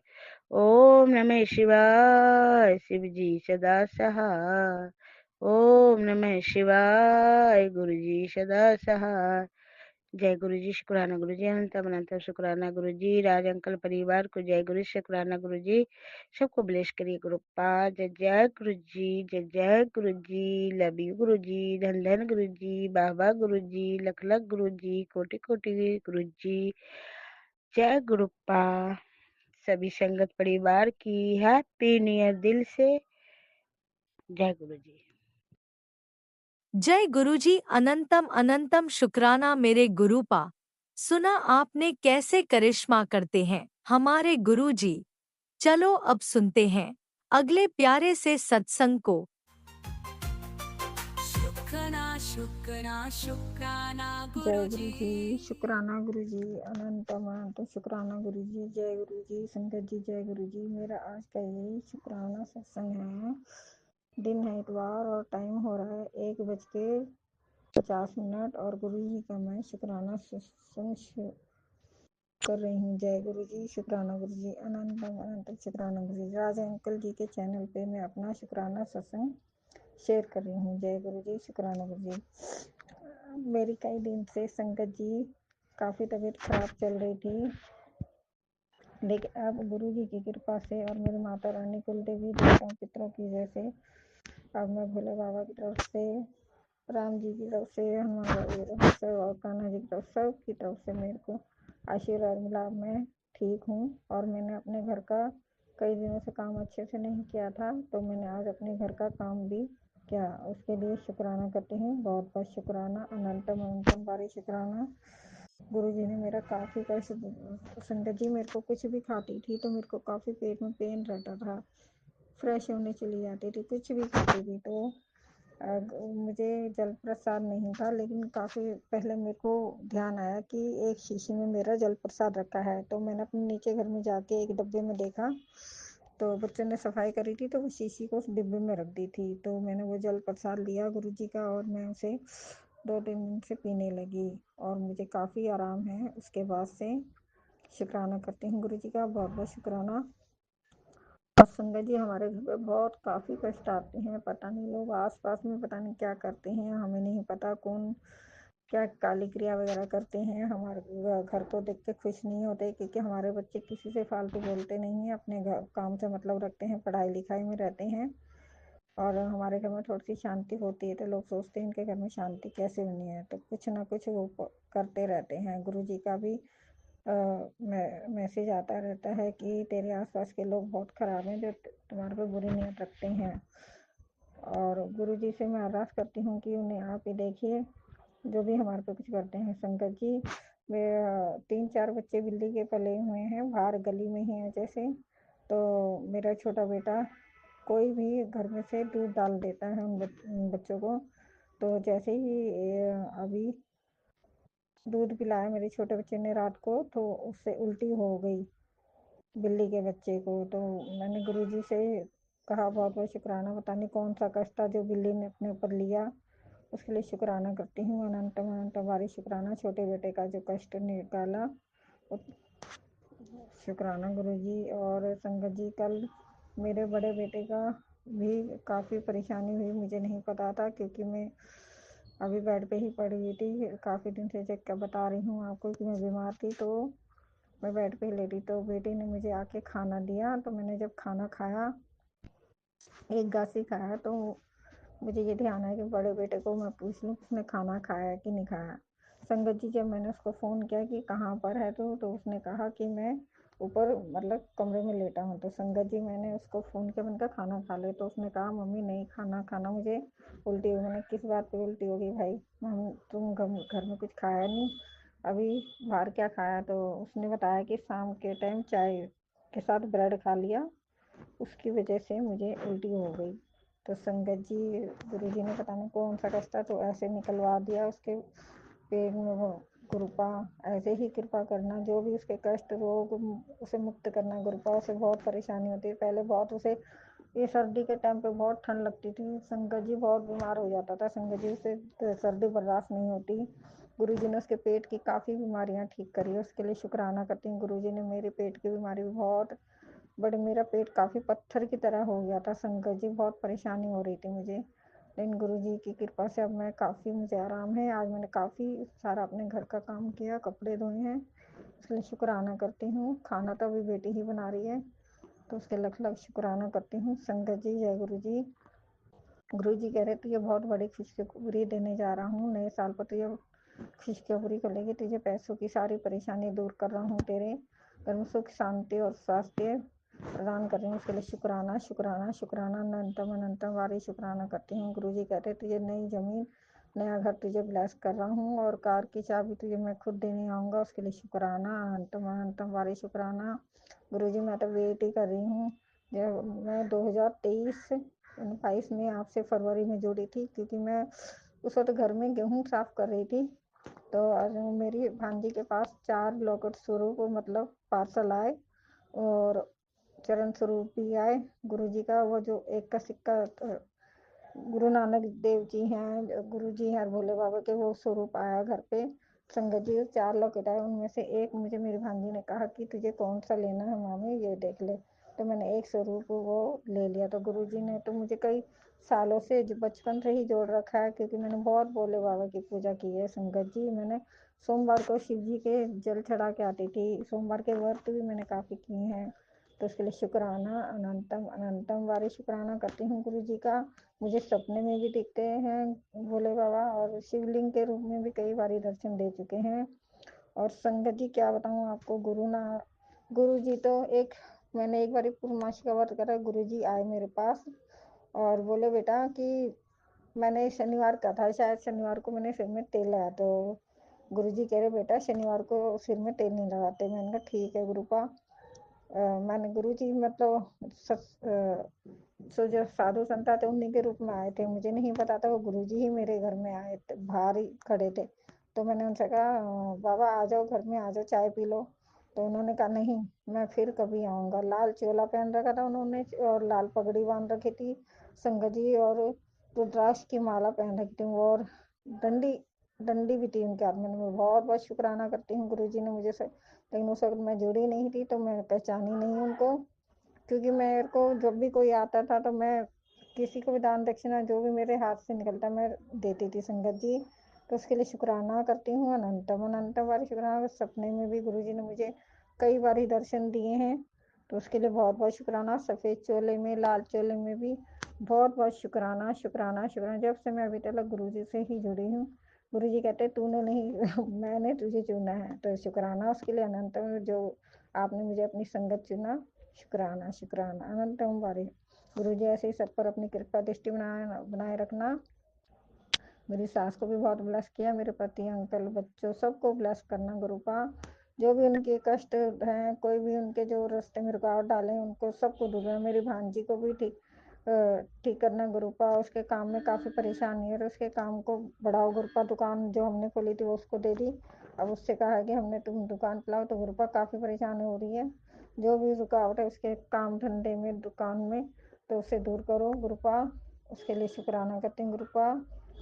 ओम नमः शिवाय शिव जी सदा सहाय। ओम नमः शिवाय गुरु जी सदा सहाय। जय गुरु जी। शुक्राना गुरु जी। अनंतम अनंतम शुक्राना गुरु जी। राज अंकल परिवार को जय गुरु। शुक्राना गुरु जी। सबको ब्लेस करिए गुरुपा। जय जय गुरु जी। जय जय गुरु जी। लव यू गुरु जी। धन धन गुरु जी। बाबा गुरु जी। लख लख गुरु जी। कोटि कोटि गुरु जी। जय गुरुपा। सभी संगत परिवार की हैप्पी न्यू ईयर दिल से। जय गुरु जी। जय गुरुजी। अनंतम अनंतम शुक्राना मेरे गुरुपा। सुना आपने कैसे करिश्मा करते हैं हमारे गुरुजी। चलो अब सुनते हैं अगले प्यारे से सत्संग को। शुक्राना जय गुरुजी। गुरु जी, शुक्राना गुरु जी, अनंत अनंत शुक्राना गुरु जी, जय गुरु जी, संगत जी जय गुरु जी। मेरा आज का यही शुक्राना सत्संग है। दिन है इतवार और टाइम हो रहा है 1:50 और गुरु जी का मैं शुक्राना सत्संग कर रही हूँ। जय गुरु जी, शुक्राना गुरु जी, अनंत अनंत शुक्राना गुरु जी। राजा अंकल जी के चैनल पे मैं अपना शुक्राना सत्संग शेयर कर रही हूँ। जय गुरु जी, शुक्राना गुरु जी। मेरी कई दिन से संगत जी काफ़ी तबीयत खराब चल रही थी, लेकिन अब गुरु जी की कृपा से और मेरी माता रानी कुल देवी देवताओं पितरों की वजह से अब मैं भोले बाबा की तरफ से, राम जी की तरफ से, हनुमान बाबा की तरफ से और कान्हा जी की तरफ सब की तरफ से मेरे को आशीर्वाद मिला। मैं ठीक हूँ और मैंने अपने घर का कई दिनों से काम अच्छे से नहीं किया था, तो मैंने आज अपने घर का काम भी किया। उसके लिए शुक्राना करती हूँ, बहुत बहुत शुक्राना, अनंतम अनंतम बारी शुक्राना। गुरु जी ने मेरा काफ़ी कष्ट, संगत जी मेरे को कुछ भी खाती थी तो मेरे को काफ़ी पेट में पेन रहता था, फ्रेश होने चली जाती थी, कुछ भी खाती थी तो मुझे जल प्रसाद नहीं था, लेकिन काफ़ी पहले मेरे को ध्यान आया कि एक शीशी में मेरा जल प्रसाद रखा है, तो मैंने अपने नीचे घर में जाके एक डब्बे में देखा तो बच्चों ने सफाई करी थी तो वो शीशी को उस डिब्बे में रख दी थी। तो मैंने वो जल प्रसाद लिया गुरु जी का और मैं उसे 2-3 दिन से पीने लगी और मुझे काफ़ी आराम है। उसके बाद से शुक्राना करती हूँ गुरु जी का, बहुत बहुत शुक्राना। और संगत जी हमारे घर पे बहुत काफ़ी कष्ट आते हैं, पता नहीं लोग आस-पास में पता नहीं क्या करते हैं, हमें नहीं पता कौन क्या काली क्रिया वगैरह करते हैं। हमारे घर तो देख के खुश नहीं होते, क्योंकि हमारे बच्चे किसी से फालतू बोलते नहीं हैं, अपने घर काम से मतलब रखते हैं, पढ़ाई लिखाई में रहते हैं और हमारे घर में थोड़ी सी शांति होती है तो लोग सोचते हैं इनके घर में शांति कैसे बनी है, तो कुछ ना कुछ वो करते रहते हैं। गुरु जी का भी मैसेज आता रहता है कि तेरे आसपास के लोग बहुत खराब हैं जो तुम्हारे पे बुरी नीयत रखते हैं। और गुरु जी से मैं अरदास करती हूँ कि उन्हें आप ही देखिए जो भी हमारे पे कुछ करते हैं। संगत जी वे 3-4 बच्चे बिल्ली के पले हुए हैं, बाहर गली में ही है जैसे, तो मेरा छोटा बेटा कोई भी घर में से दूध डाल देता है उन बच्चों को, तो जैसे ही अभी दूध पिलाया मेरे छोटे बच्चे ने रात को, तो उससे उल्टी हो गई बिल्ली के बच्चे को। तो मैंने गुरुजी से कहा बहुत बहुत शुक्राना, पता नहीं कौन सा कष्ट था जो बिल्ली ने अपने ऊपर लिया, उसके लिए शुक्राना करती हूँ, अनंत अनंत बारी शुक्राना। छोटे बेटे का जो कष्ट निकाला, शुक्राना गुरुजी। और संगत जी कल मेरे बड़े बेटे का भी काफ़ी परेशानी हुई, मुझे नहीं पता था क्योंकि मैं अभी बेड पे ही पड़ी हुई थी, काफ़ी दिन से चेक कर बता रही हूँ आपको कि मैं बीमार थी, तो मैं बेड पे ही लेटी, तो बेटी ने मुझे आके खाना दिया, तो मैंने जब खाना खाया, एक गासी खाया, तो मुझे ये ध्यान है कि बड़े बेटे को मैं पूछ लूँ उसने खाना खाया कि नहीं खाया। संगत जी जब मैंने उसको फ़ोन किया कि कहाँ पर है तो उसने कहा कि मैं ऊपर मतलब कमरे में लेटा हूँ। तो संगत जी मैंने उसको फ़ोन किया, मैंने कहा खाना खा ले, तो उसने कहा मम्मी नहीं खाना खाना, मुझे उल्टी हो। मैंने किस बात पे उल्टी होगी भाई, तुम घर में कुछ खाया नहीं, अभी बाहर क्या खाया। तो उसने बताया कि शाम के टाइम चाय के साथ ब्रेड खा लिया, उसकी वजह से मुझे उल्टी हो गई। तो संगत जी गुरुजी ने पता नहीं कौन सा रास्ता तो ऐसे निकलवा दिया उसके पेट में वो कृपा, ऐसे ही कृपा करना, जो भी उसके कष्ट रोग उसे मुक्त करना। कृपा उसे बहुत परेशानी होती है, पहले बहुत उसे ये सर्दी के टाइम पे बहुत ठंड लगती थी, संगत जी बहुत बीमार हो जाता था, संगत जी उसे सर्दी बर्दाश्त नहीं होती। गुरु जी ने उसके पेट की काफ़ी बीमारियां ठीक करी, उसके लिए शुक्राना करती हूँ। गुरु जी ने मेरे पेट की बीमारी भी बहुत बट मेरा पेट काफ़ी पत्थर की तरह हो गया था संगत जी, बहुत परेशानी हो रही थी मुझे, लेकिन गुरुजी की कृपा से अब मैं काफ़ी, मुझे आराम है। आज मैंने काफ़ी सारा अपने घर का काम किया, कपड़े धोए हैं, इसलिए शुक्राना करती हूँ। खाना तो अभी बेटी ही बना रही है, तो उसके लख लख शुक्राना करती हूँ। संगत जी जय गुरु जी। गुरु जी कह रहे तुझे बहुत बड़ी खुशखबरी देने जा रहा हूँ, नए साल पर तुझे खुशखबरी करेगी, तुझे पैसों की सारी परेशानी दूर कर रहा हूँ, तेरे घर में सुख शांति और स्वास्थ्य प्रदान कर रही हूँ, उसके लिए शुक्राना शुक्राना शुक्राना, अनंतम अनंतम वारी शुक्राना करती हूँ। गुरु जी कहते तुझे नई जमीन नया घर तुझे ब्लेस कर रहा हूँ और कार की चाबी तुझे मैं खुद देने आऊँगा, उसके लिए शुक्राना, अनंतम अनंतम वारी शुक्राना। गुरु जी मैं तो वेट ही कर रही हूँ, जब मैं 2023 में आपसे फरवरी में जुड़ी थी, क्योंकि मैं उस वक्त घर में गेहूँ साफ कर रही थी, तो आज मेरी भांजी के पास 4 लॉकेट स्वरूप मतलब पार्सल आए और चरण स्वरूप भी आए गुरु जी का। वो जो एक का सिक्का गुरु नानक देव जी हैं, गुरु जी हैं, भोले बाबा के, वो स्वरूप आया घर पे। संगत जी 4 लॉकेट आए, उनमें से एक मुझे मेरी भांजी ने कहा कि तुझे कौन सा लेना है मामी, ये देख ले। तो मैंने एक स्वरूप वो ले लिया। तो गुरु जी ने तो मुझे कई सालों से जो बचपन से ही जोड़ रखा है, क्योंकि मैंने बहुत भोले बाबा की पूजा की है। संगत जी मैंने सोमवार को शिव जी के जल चढ़ा के आती थी, सोमवार के व्रत भी मैंने काफ़ी किए हैं। तो उसके लिए शुक्राना अनंतम अनंतम बारी शुक्राना करती हूँ गुरु जी का। मुझे सपने में भी दिखते हैं भोले बाबा, और शिवलिंग के रूप में भी कई बार दर्शन दे चुके हैं। और संगत जी क्या बताऊँ आपको, गुरु जी तो मैंने एक बार पूर्णमासी का व्रत करा, गुरु जी आए मेरे पास और बोले बेटा कि मैंने शनिवार का था, शायद शनिवार को मैंने सिर में तेल लगाया, तो गुरु जी कह रहे बेटा शनिवार को सिर में तेल नहीं लगाते। मैंने कहा ठीक है गुरुपा। मैंने गुरु जी मतलब सो जो साधु संत थे उन्हीं के रूप में आए थे, मुझे नहीं पता था वो गुरु जी ही मेरे घर में आए थे, बाहर ही खड़े थे। तो मैंने उनसे कहा बाबा आ जाओ घर में, आ जाओ चाय पी लो। तो उन्होंने कहा नहीं, मैं फिर कभी आऊँगा। लाल चोला पहन रखा था उन्होंने और लाल पगड़ी बांध रखी थी संगत जी, और रुद्राक्ष की माला पहन रखी थी, और डंडी डंडी भी थी उनके हाथ में। मैं बहुत बहुत शुक्राना करती हूँ गुरु जी ने मुझे लेकिन उस वक्त मैं जुड़ी नहीं थी तो मैं पहचानी नहीं उनको, क्योंकि मेरे को जब भी कोई आता था तो मैं किसी को भी दान दक्षिणा जो भी मेरे हाथ से निकलता मैं देती थी संगत जी। तो उसके लिए शुक्राना करती हूँ अनंतम अनंतम बार शुक्राना। सपने में भी गुरु जी ने मुझे कई बार ही दर्शन दिए हैं, तो उसके लिए बहुत बहुत शुक्राना। सफ़ेद चोले में लाल चोले में भी बहुत बहुत शुक्राना शुक्राना शुक्राना। जब से मैं अभी तक गुरु जी से ही जुड़ी हूँ। गुरु जी कहते तूने नहीं मैंने तुझे चुना है, तो शुक्राना उसके लिए अनंतम, जो आपने मुझे अपनी संगत चुना। शुक्राना शुक्राना अनंतम बारी। गुरु जी ऐसे ही सब पर अपनी कृपा दृष्टि बनाए रखना। मेरी सास को भी बहुत ब्लेस किया, मेरे पति अंकल बच्चों सबको ब्लेस करना गुरु का। जो भी उनके कष्ट हैं, कोई भी उनके जो रास्ते में रुकावट डाले उनको सबको दूर करना। मेरी भांजी को भी ठीक करना गुरुपा। उसके काम में काफ़ी परेशानी है और उसके काम को बढ़ाओ गुरुपा। दुकान जो हमने खोली थी वो उसको दे दी, अब उससे कहा है कि हमने तुम दुकान चलाओ, तो गुरुपा काफ़ी परेशानी हो रही है। जो भी रुकावट है उसके काम धंधे में दुकान में, तो उसे दूर करो गुरुपा। उसके लिए शुक्राना करती हूँ गुरुपा।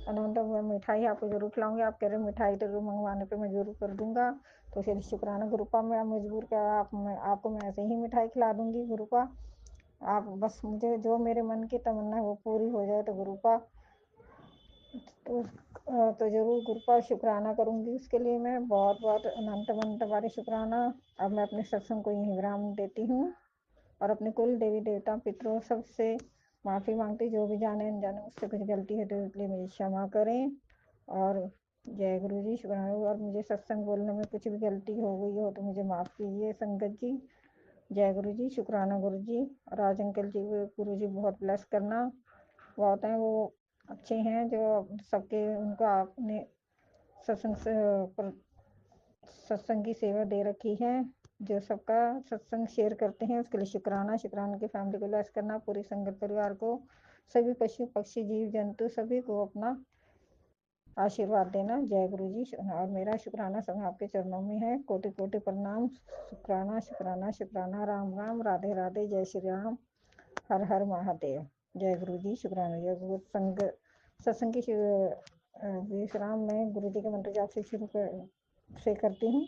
अनंत मैं मिठाई आपको जरूर खिलाऊंगी, आप कह रहे मिठाई तो मंगवाने पे मैं जरूर कर दूंगा। तो फिर शुक्राना गुरुपा। मैं मजबूर क्या, आपको मैं ऐसे ही मिठाई खिला दूंगी गुरुपा। आप बस मुझे जो मेरे मन की तमन्ना है वो पूरी हो जाए तो गुरुपा। तो जरूर गुरुपा शुक्राना करूंगी उसके लिए। मैं बहुत बहुत अनंत अनंत बारी शुक्राना। अब मैं अपने सत्संग को यहीं विराम देती हूँ और अपने कुल देवी देवता पितरों सबसे माफ़ी मांगती, जो भी जाने अनजाने मुझसे कुछ गलती है तो इसलिए मुझे क्षमा करें। और जय गुरु जी शुक्राना। और मुझे सत्संग बोलने में कुछ भी गलती हो गई हो तो मुझे माफ़ कीजिए संगत जी। जय गुरु जी शुक्राना गुरु जी। और आज अंकल जी गुरु जी बहुत ब्लेस करना, बहुत हैं वो अच्छे हैं, जो सबके उनको आपने सत्संग से सत्संग की सेवा दे रखी है, जो सबका सत्संग शेयर करते हैं उसके लिए शुक्राना शुक्राना। की फैमिली को ब्लेस करना, पूरी संगत परिवार को, सभी पशु पक्षी जीव जंतु सभी को अपना आशीर्वाद देना। जय गुरु जी। और मेरा शुक्राना सब आपके चरणों में है, कोटि कोटि प्रणाम। शुक्राना शुक्राना शुक्राना। राम राम राधे राधे जय श्री राम, हर हर महादेव। जय गुरु जी शुक्राना। जय गुरु संग सत्संग की विश्राम में गुरु जी के मंत्र जाप से से करती हूँ।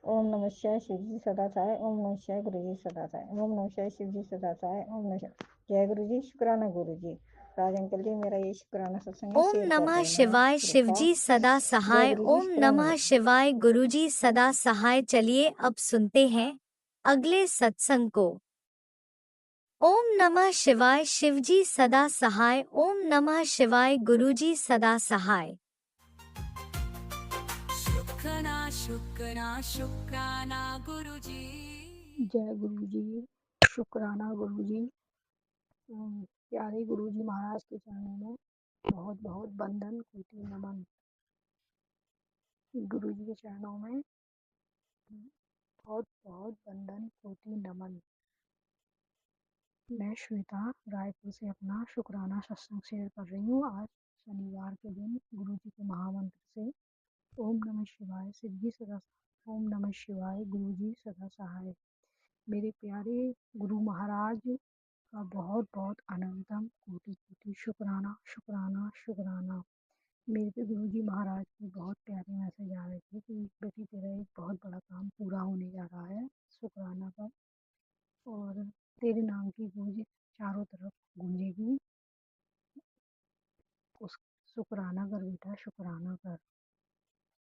ओम नमः शिवाय शिव जी सदा सहाय, ओम नमः शिवाय गुरु जी सदा सहाय, ओम नमः शिवाय शिव जी सदा सहाय, ओम नमः शिवाय। जय गुरु जी शुक्राना गुरु जी। राज अंकल जी मेरा ये शुक्राना सत्संग है, ओम शेयर कर नमः देना शिवाय कृपा। शिवजी सदा जय सहाय, गुरु जी ओम शुक्राना। नमः शिवाय गुरुजी सदा सहाय। चलिए अब सुनते हैं अगले सत्संग को। ओम नमः शिवाय शिवजी सदा सहाय, ओम नमः शिवाय गुरुजी सदा सहाय। शुक्राना शुक्राना शुक्राना गुरुजी। जय गुरु जी शुक्राना गुरु जी। प्यारे गुरु जी महाराज के चरणों में बहुत बहुत वंदन कोटि नमन। गुरु जी के चरणों में बहुत बहुत वंदन कोटि नमन। मैं श्वेता रायपुर से अपना शुक्राना सत्संग शेयर कर रही हूँ। आज शनिवार के दिन गुरु जी के महामंत्र से ओम नमः शिवाय शिव जी सदा ओम नमः शिवाय गुरु जी सदा सहाय। मेरे प्यारे गुरु महाराज का बहुत बहुत अनंतम कोटि कोटि शुक्राना शुक्राना शुक्राना। मेरे पे गुरु जी महाराज की बहुत प्यारे मैसेज आ रहे थे कि बेटी तेरा एक बहुत बड़ा काम पूरा होने जा रहा है, शुक्राना का। और तेरे नाम की गूंज चारों तरफ गूंजेगी। उस शुक्राना कर बेटा, शुक्राना कर।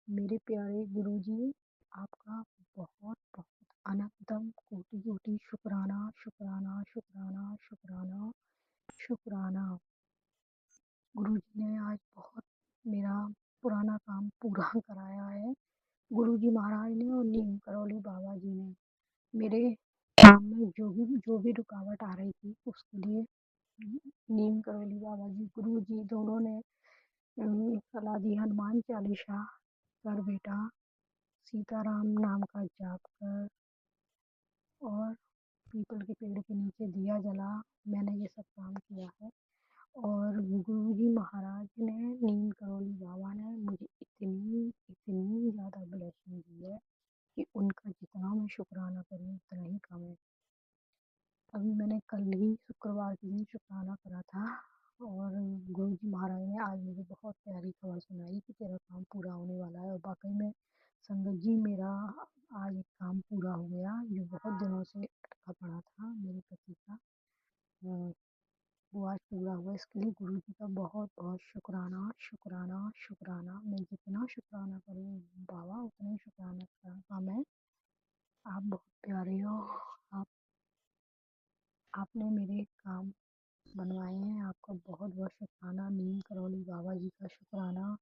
मेरे प्यारे गुरु जी, आपका बहुत बहुत अनंतम कोटि कोटि शुक्राना शुक्राना शुक्राना शुक्राना शुक्राना। गुरु जी ने आज बहुत मेरा पुराना काम पूरा कराया है। गुरु जी महाराज ने और नीम करौली बाबा जी ने मेरे काम में जो भी रुकावट आ रही थी उसके लिए नीम करौली बाबा जी गुरु जी दोनों ने सलाह दी, हनुमान चालीसा कर बेटा, सीताराम नाम का जाप कर और पीपल के पेड़ के नीचे दिया जला। मैंने ये सब काम किया है। और गुरु जी महाराज ने, नीम करौली बाबा ने मुझे इतनी इतनी ज़्यादा ब्लेसिंग दी है कि उनका जितना मैं शुक्राना करूँ उतना ही कम है। अभी मैंने कल ही शुक्रवार के दिन शुक्राना करा था और गुरु जी महाराज ने आज मुझे बहुत प्यारी खबर सुनाई कि तेरा काम पूरा होने वाला है। और वाकई में संगत जी, मेरा आज एक काम पूरा हो गया जो बहुत दिनों से अटका पड़ा था मेरे पति का। अ, वो आज पूरा हुआ। इसके लिए गुरु जी का बहुत बहुत शुक्राना शुक्राना शुक्राना। मैं जितना शुक्राना करूँ बाबा उतना ही शुक्राना करूँगा मैं। आप बहुत प्यारे हो। आप आपने मेरे काम बनवाए हैं। आपका बहुत बहुत शुक्राना। नीम करौली बाबा जी का शुक्राना।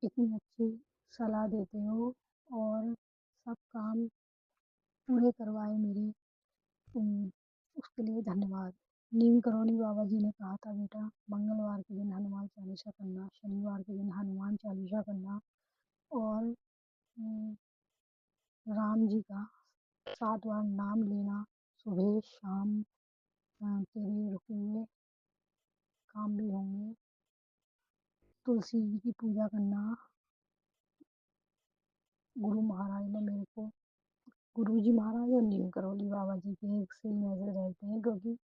इतनी अच्छी सलाह देते हो और सब काम पूरे करवाए मेरे। उसके लिए धन्यवाद। नीम करौली बाबा जी ने कहा था बेटा, मंगलवार के दिन हनुमान चालीसा करना, शनिवार के दिन हनुमान चालीसा करना और राम जी का 7 बार नाम लेना सुबह शाम। तेरे रुके हुए काम भी होंगे। तुलसी जी की पूजा करना। गुरु महाराज ने मेरे को, गुरु जी महाराज और नीम करौली बाबा जी के एक से नजर रहते हैं, क्योंकि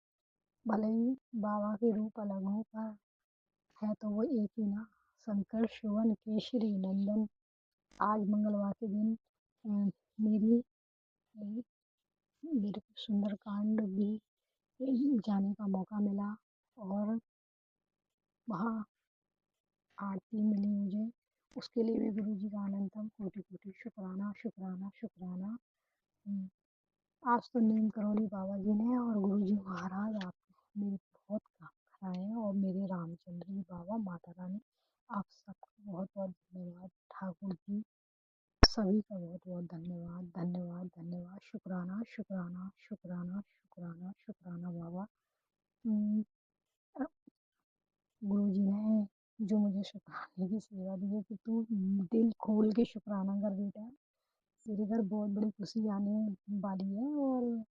भले ही बाबा के रूप अलग हों पर है तो वो एक ही ना। शंकर सुवन केशरी नंदन। आज मंगलवार के दिन मेरी मेरे को सुंदरकांड भी जाने का मौका मिला और वहाँ आरती मिली मुझे। उसके लिए भी गुरु जी का अनंतम कोटि कोटि शुक्राना शुक्राना शुक्राना। हम्म, आज तो नीम करौली बाबा जी ने और गुरु जी महाराज आप मेरे बहुत काम कराए हैं। और मेरे रामचंद्र जी बाबा, माता रानी, आप सबका बहुत बहुत धन्यवाद। ठाकुर जी सभी का बहुत बहुत धन्यवाद धन्यवाद धन्यवाद। शुक्राना शुक्राना शुक्राना शुक्राना शुक्राना बाबा। गुरु जी ने जो मुझे शुक्राने की सेवा दी है कि तू दिल खोल के शुक्राना कर बेटा, तेरे घर बहुत बड़ी खुशी आने वाली है। और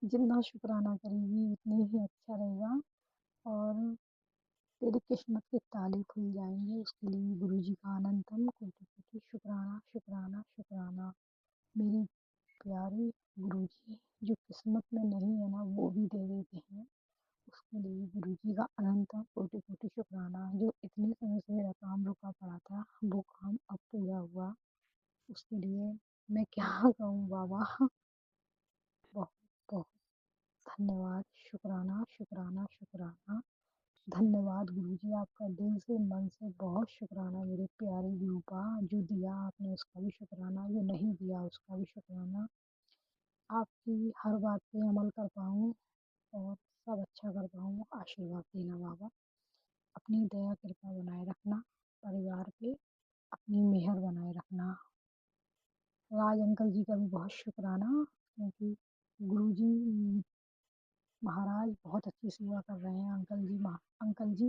जितना शुक्राना करेगी उतनी ही अच्छा रहेगा और तेरी किस्मत के ताले खुल जाएंगे। उसके लिए गुरु जी का अनंतम कोटि कोटि शुक्राना शुक्राना शुक्राना। मेरी प्यारे गुरु जी, जो किस्मत में नहीं है ना वो भी दे देते हैं। उसके लिए गुरु जी का अनंतम कोटि कोटि शुक्राना। जो इतने समय से मेरा काम रुका पड़ा था वो काम अब पूरा हुआ। उसके लिए मैं क्या कहूँ बाबा, बहुत बहुत धन्यवाद। शुक्राना शुक्राना शुक्राना। धन्यवाद गुरु जी, आपका दिल से मन से बहुत शुक्राना। मेरे प्यारे गुरुपा, जो दिया आपने उसका भी शुक्राना, जो नहीं दिया उसका भी शुक्राना। आपकी हर बात पे अमल कर पाऊँ और सब अच्छा कर पाऊँ, आशीर्वाद देना बाबा। अपनी दया कृपा बनाए रखना परिवार पे, अपनी मेहर बनाए रखना। राज अंकल जी का भी बहुत शुक्राना, क्योंकि गुरु जी महाराज बहुत अच्छी सेवा कर रहे हैं। अंकल जी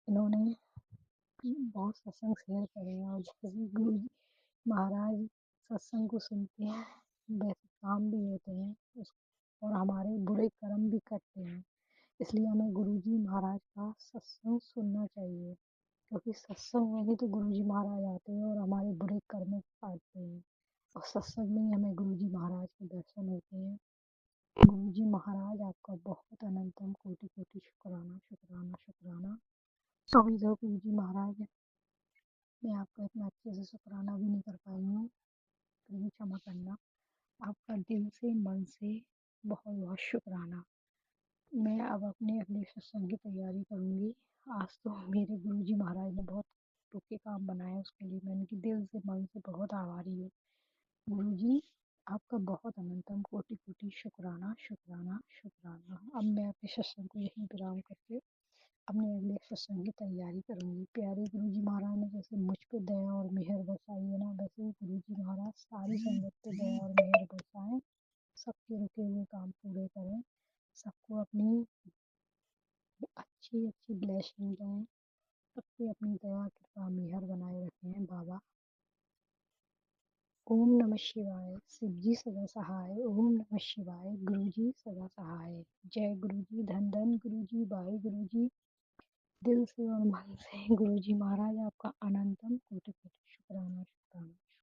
इन्होंने बहुत सत्संग शेयर करे हैं और जैसे भी गुरु जी महाराज सत्संग को सुनते हैं वैसे काम भी होते हैं और हमारे बुरे कर्म भी कटते हैं। इसलिए हमें गुरुजी महाराज का सत्संग सुनना चाहिए, क्योंकि सत्संग में ही तो गुरुजी महाराज आते हैं और हमारे बुरे कर्म काटते हैं। और सत्संग में ही हमें गुरुजी महाराज के दर्शन होते हैं। गुरुजी महाराज आपका बहुत अनंतम कोटि कोटि शुक्राना शुक्राना शुक्राना। सॉरी जो गुरुजी महाराज, मैं आपका इतना अच्छे से शुक्राना भी नहीं कर पाई हूँ, फिर भी क्षमा करना। आपका दिल से मन से बहुत बहुत शुक्राना। मैं अब अपने अगले सत्संग की तैयारी करूँगी। आज तो मेरे गुरुजी महाराज ने बहुत टूके काम बनाए, उसके लिए मैं उनकी दिल से मन से बहुत आभारी हूँ। गुरुजी आपका बहुत अनंतम कोटि कोटि शुक्राना शुक्राना शुक्राना। अब मैं अपने सत्संग को यहीं विराम करके अपने अगले सत्संग की तैयारी करूँगी। प्यारे गुरुजी महाराज ने जैसे मुझ पे दया और मेहर बरसाई है ना, वैसे ही गुरुजी महाराज सारी संगत पे दया और मेहर बरसाएं, सबके रुके हुए काम पूरे करें, सबको अपनी अच्छी अच्छी ब्लेसिंग दें, सब पे अपनी दया कृपा मेहर बनाए रखें बाबा। ओम नमः शिवाय। शिवजी सदा सहाय। ओम नमः शिवाय। गुरुजी सदा सहाय। जय गुरुजी। धन धन गुरुजी। बाई गुरुजी। दिल से और मन से गुरुजी महाराज आपका अनंतम कोटि कोटि शुक्राना शुक्राना।